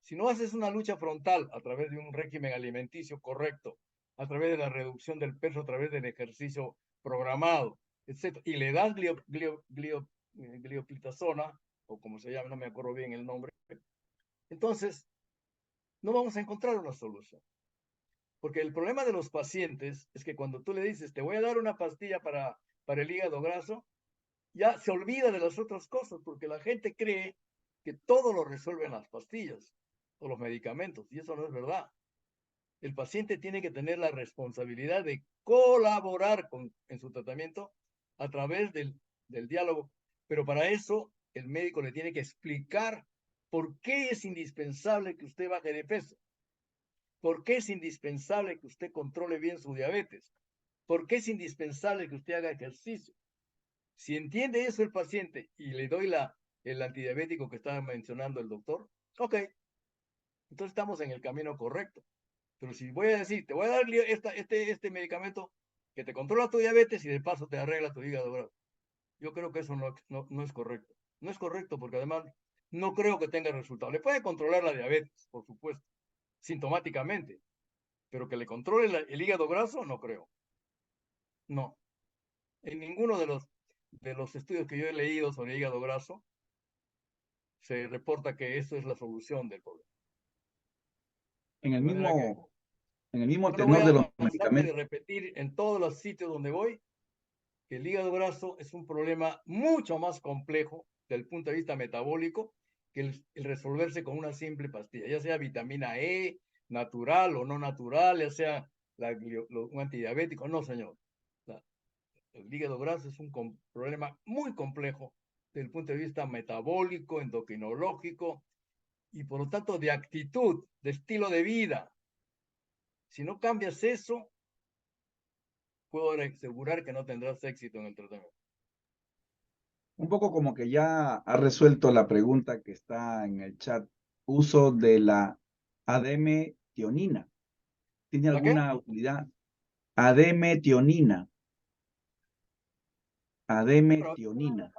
si no haces una lucha frontal a través de un régimen alimenticio correcto, a través de la reducción del peso, a través del ejercicio programado, etc., y le das glioplitazona, o como se llama, no me acuerdo bien el nombre, entonces no vamos a encontrar una solución. Porque el problema de los pacientes es que cuando tú le dices, te voy a dar una pastilla para el hígado graso, ya se olvida de las otras cosas, porque la gente cree que todo lo resuelven las pastillas o los medicamentos, y eso no es verdad. El paciente tiene que tener la responsabilidad de colaborar en su tratamiento a través del diálogo, pero para eso el médico le tiene que explicar por qué es indispensable que usted baje de peso. ¿Por qué es indispensable que usted controle bien su diabetes? ¿Por qué es indispensable que usted haga ejercicio? Si entiende eso el paciente y le doy el antidiabético que estaba mencionando el doctor, ok, entonces estamos en el camino correcto. Pero si voy a decir, te voy a dar este medicamento que te controla tu diabetes y de paso te arregla tu hígado graso, yo creo que eso no es correcto. No es correcto porque además no creo que tenga resultado. Le puede controlar la diabetes, por supuesto, sintomáticamente, pero que le controle el hígado graso, no creo. No. En ninguno de los estudios que yo he leído sobre hígado graso se reporta que eso es la solución del problema. En el De manera que mismo yo no voy tenor de los a cansarme de medicamentos, repetir en todos los sitios donde voy que el hígado graso es un problema mucho más complejo desde el punto de vista metabólico que el resolverse con una simple pastilla, ya sea vitamina E, natural o no natural, ya sea un antidiabético. No, señor. El hígado graso es un problema muy complejo desde el punto de vista metabólico, endocrinológico y por lo tanto de actitud, de estilo de vida. Si no cambias eso, puedo asegurar que no tendrás éxito en el tratamiento. un poco como que ya ha resuelto la pregunta que está en el chat, uso de la admetionina. ¿Tiene ¿La qué? alguna utilidad? Admetionina. Admetionina.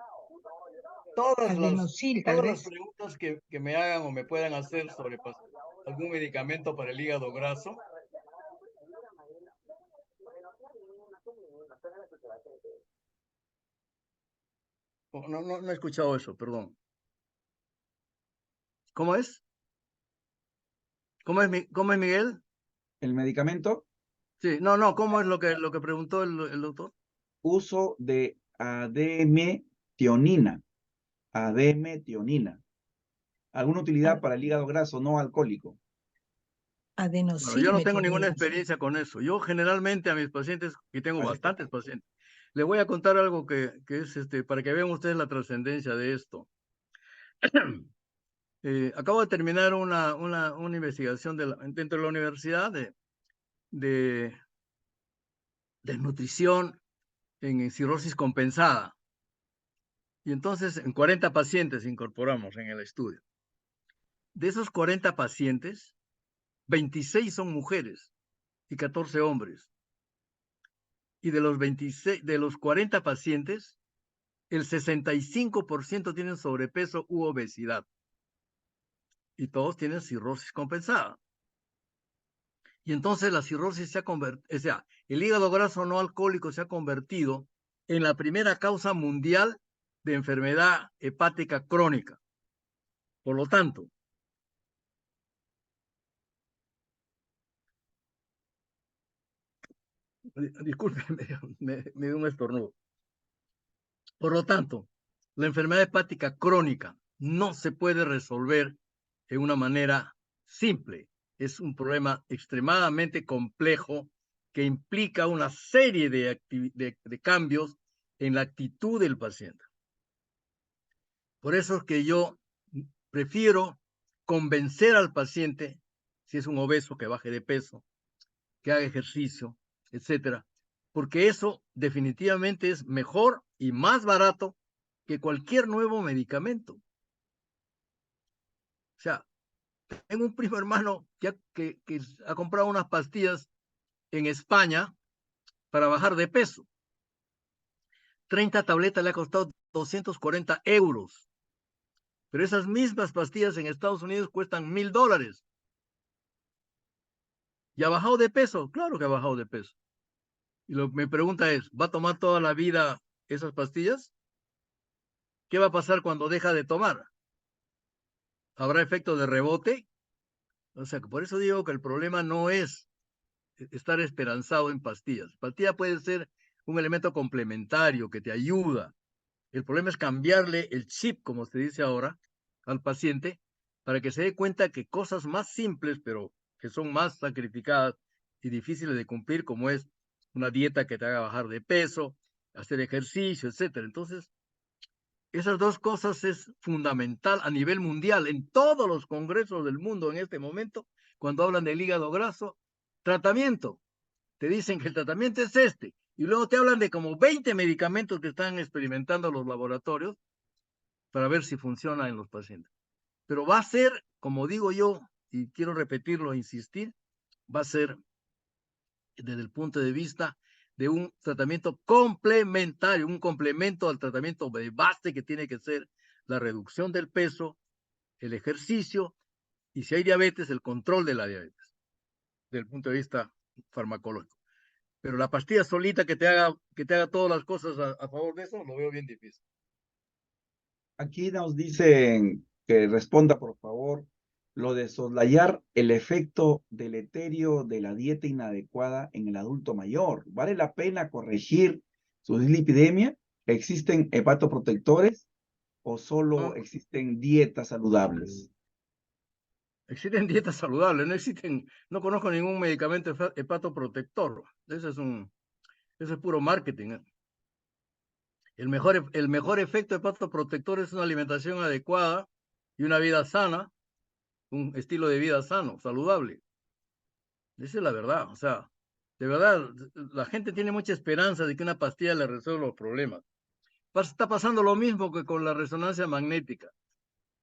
Todas Adenosil, tal las vez. preguntas que me hagan o me puedan hacer sobre algún medicamento para el hígado graso, no he escuchado eso, perdón. ¿Cómo es? ¿Cómo es Miguel? ¿El medicamento? Sí, no, ¿cómo es lo que preguntó el doctor? Uso de admetionina. Admetionina. ¿Alguna utilidad para el hígado graso no alcohólico? Bueno, Adenosil, yo no me tengo ninguna tiene que decir. experiencia con eso. Yo generalmente a mis pacientes, y tengo Vale. bastantes pacientes, les voy a contar algo que es para que vean ustedes la trascendencia de esto. Acabo de terminar una investigación dentro de la universidad de nutrición en cirrosis compensada. Y entonces en 40 pacientes incorporamos en el estudio. De esos 40 pacientes, 26 son mujeres y 14 hombres. Y de los 40 pacientes, el 65% tienen sobrepeso u obesidad. Y todos tienen cirrosis compensada. Y entonces la cirrosis se ha convertido, o sea, el hígado graso no alcohólico se ha convertido en la primera causa mundial de enfermedad hepática crónica. Por lo tanto, discúlpeme, me dio un estornudo. Por lo tanto, la enfermedad hepática crónica no se puede resolver de una manera simple. Es un problema extremadamente complejo que implica una serie de cambios en la actitud del paciente. Por eso es que yo prefiero convencer al paciente si es un obeso, que baje de peso, que haga ejercicio, etcétera. Porque eso definitivamente es mejor y más barato que cualquier nuevo medicamento. O sea, tengo un primo hermano que ha comprado unas pastillas en España para bajar de peso. 30 tabletas le ha costado 240 euros. Pero esas mismas pastillas en Estados Unidos cuestan $1000. ¿Y ha bajado de peso? Claro que ha bajado de peso. Y mi pregunta es, ¿va a tomar toda la vida esas pastillas? ¿Qué va a pasar cuando deja de tomar? ¿Habrá efecto de rebote? O sea, por eso digo que el problema no es estar esperanzado en pastillas. Pastilla puede ser un elemento complementario que te ayuda. El problema es cambiarle el chip, como se dice ahora, al paciente para que se dé cuenta que cosas más simples, pero que son más sacrificadas y difíciles de cumplir, como es una dieta que te haga bajar de peso, hacer ejercicio, etcétera. Entonces, esas dos cosas es fundamental a nivel mundial, en todos los congresos del mundo en este momento, cuando hablan del hígado graso, tratamiento. Te dicen que el tratamiento es este, y luego te hablan de como 20 medicamentos que están experimentando los laboratorios para ver si funciona en los pacientes. Pero va a ser, como digo yo, y quiero repetirlo e insistir, va a ser desde el punto de vista de un tratamiento complementario, un complemento al tratamiento de base que tiene que ser la reducción del peso, el ejercicio y si hay diabetes, el control de la diabetes, desde el punto de vista farmacológico. Pero la pastilla solita que te haga todas las cosas a favor de eso, lo veo bien difícil. Aquí nos dicen que responda, por favor, lo de soslayar el efecto deleterio de la dieta inadecuada en el adulto mayor. ¿Vale la pena corregir su dislipidemia? ¿Existen hepatoprotectores o solo No, existen dietas saludables? existen dietas saludables, no conozco ningún medicamento hepatoprotector. Eso es puro marketing. El mejor efecto hepatoprotector es una alimentación adecuada y una vida sana, un estilo de vida sano, saludable. Esa es la verdad. O sea, de verdad, la gente tiene mucha esperanza de que una pastilla le resuelva los problemas. Está pasando lo mismo que con la resonancia magnética.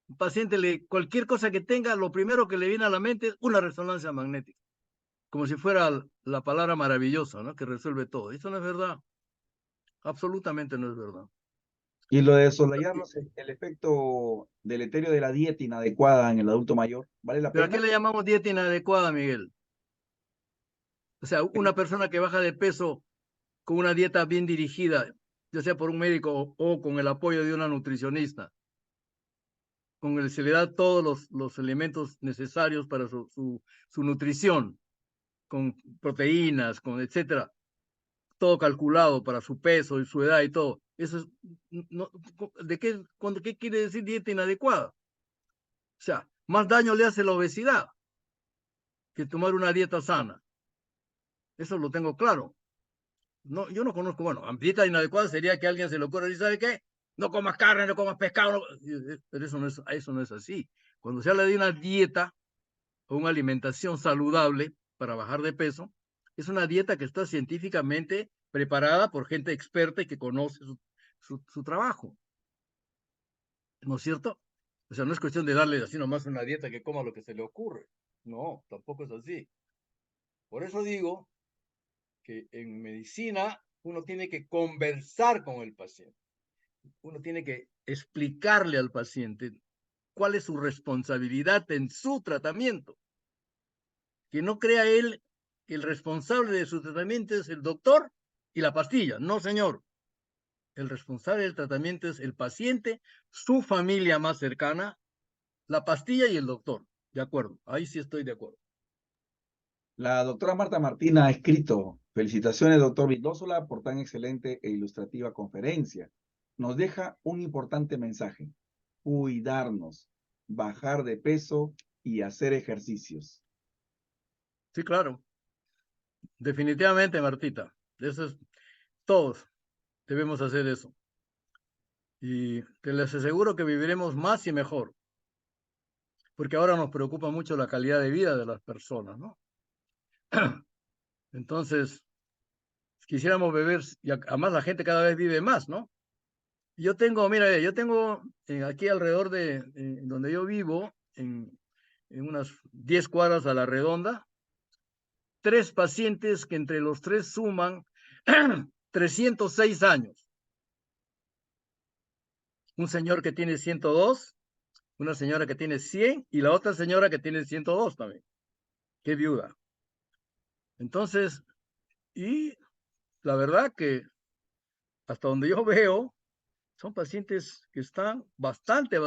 Un paciente, cualquier cosa que tenga, lo primero que le viene a la mente es una resonancia magnética. Como si fuera la palabra maravillosa, ¿no? Que resuelve todo. Eso no es verdad. Absolutamente no es verdad. Y lo de soslayar el efecto deleterio de la dieta inadecuada en el adulto mayor, ¿vale la ¿Pero a qué pena? le llamamos dieta inadecuada, Miguel? O sea, una persona que baja de peso con una dieta bien dirigida, ya sea por un médico o con el apoyo de una nutricionista, se le da todos los elementos necesarios para su nutrición, con proteínas, con etcétera, todo calculado para su peso y su edad y todo. Eso es, no, ¿qué quiere decir dieta inadecuada? O sea, más daño le hace la obesidad que tomar una dieta sana. Eso lo tengo claro. No, yo no conozco, bueno, dieta inadecuada sería que a alguien se le ocurra decir, ¿sabe qué? No comas carne, no comas pescado, pero eso no es así. Cuando se habla de una dieta o una alimentación saludable para bajar de peso, es una dieta que está científicamente preparada por gente experta y que conoce su trabajo. ¿No es cierto? O sea, no es cuestión de darle así nomás una dieta que coma lo que se le ocurre. No, tampoco es así. Por eso digo que en medicina uno tiene que conversar con el paciente. Uno tiene que explicarle al paciente cuál es su responsabilidad en su tratamiento. Que no crea él que el responsable de su tratamiento es el doctor y la pastilla. No, señor. El responsable del tratamiento es el paciente, su familia más cercana, la pastilla y el doctor. De acuerdo, ahí sí estoy de acuerdo. La doctora Marta Martín ha escrito: felicitaciones, doctor Vildósola, por tan excelente e ilustrativa conferencia. Nos deja un importante mensaje: cuidarnos, bajar de peso y hacer ejercicios. Sí, claro. Definitivamente, Martita. Eso es, todos debemos hacer eso. Y te les aseguro que viviremos más y mejor. porque ahora nos preocupa mucho la calidad de vida de las personas, ¿no? Entonces, quisiéramos beber, y además la gente cada vez vive más, ¿no? Yo tengo, mira, yo tengo aquí alrededor de donde yo vivo, en unas 10 cuadras a la redonda, 3 pacientes que entre los 3 suman 306 años. Un señor que tiene 102, una señora que tiene 100 y la otra señora que tiene 102 también, que es viuda. Entonces, y la verdad que hasta donde yo veo, son pacientes que están bastante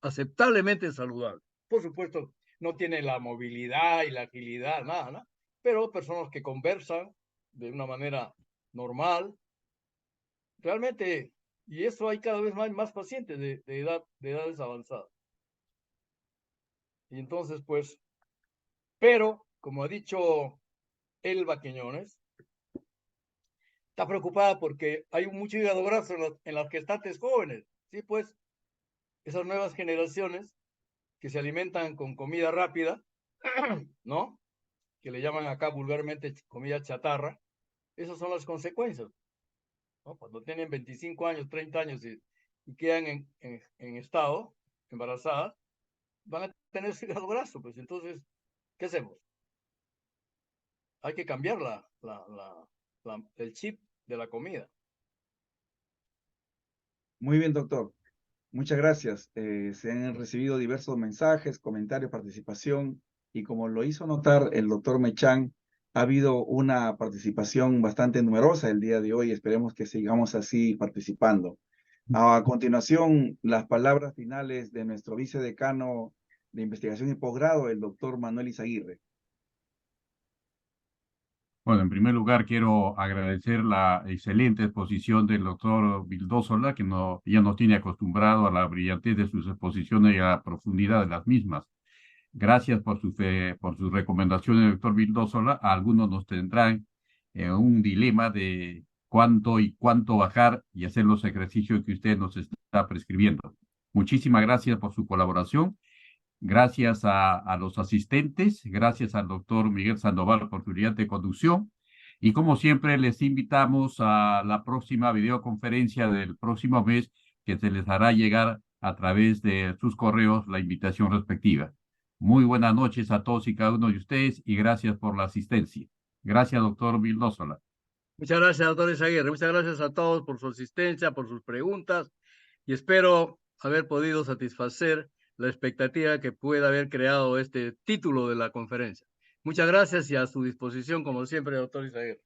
aceptablemente saludables. Por supuesto, no tienen la movilidad y la agilidad, nada, ¿no? Pero personas que conversan de una manera normal, realmente, y eso hay cada vez más pacientes de edades avanzadas. Y entonces, pues, pero, como ha dicho Elba Quiñones, está preocupada porque hay mucho hígado graso en las gestantes jóvenes, ¿sí? Pues, esas nuevas generaciones que se alimentan con comida rápida, ¿no? Que le llaman acá vulgarmente comida chatarra, esas son las consecuencias, ¿no? Cuando tienen 25 años, 30 años y quedan en estado, embarazadas, van a tener hígado graso, pues entonces, ¿qué hacemos? Hay que cambiar el chip de la comida. Muy bien, doctor. Muchas gracias. Se han recibido diversos mensajes, comentarios, participación, y como lo hizo notar el doctor Mechán, ha habido una participación bastante numerosa el día de hoy. Esperemos que sigamos así participando. A continuación, las palabras finales de nuestro vicedecano de investigación y posgrado, el doctor Manuel Izaguirre. Bueno, en primer lugar quiero agradecer la excelente exposición del doctor Vildósola, que ya nos tiene acostumbrado a la brillantez de sus exposiciones y a la profundidad de las mismas. Gracias por sus recomendaciones, doctor Vildósola. Algunos nos tendrán un dilema de cuánto bajar y hacer los ejercicios que usted nos está prescribiendo. Muchísimas gracias por su colaboración. Gracias a los asistentes, gracias al doctor Miguel Sandoval por su brillante conducción. Y como siempre, les invitamos a la próxima videoconferencia del próximo mes, que se les hará llegar a través de sus correos la invitación respectiva. Muy buenas noches a todos y cada uno de ustedes y gracias por la asistencia. Gracias, doctor Vildósola. Muchas gracias, doctor Izaguirre. Muchas gracias a todos por su asistencia, por sus preguntas, y espero haber podido satisfacer la expectativa que pueda haber creado este título de la conferencia. Muchas gracias y a su disposición, como siempre, doctor Izaguirre.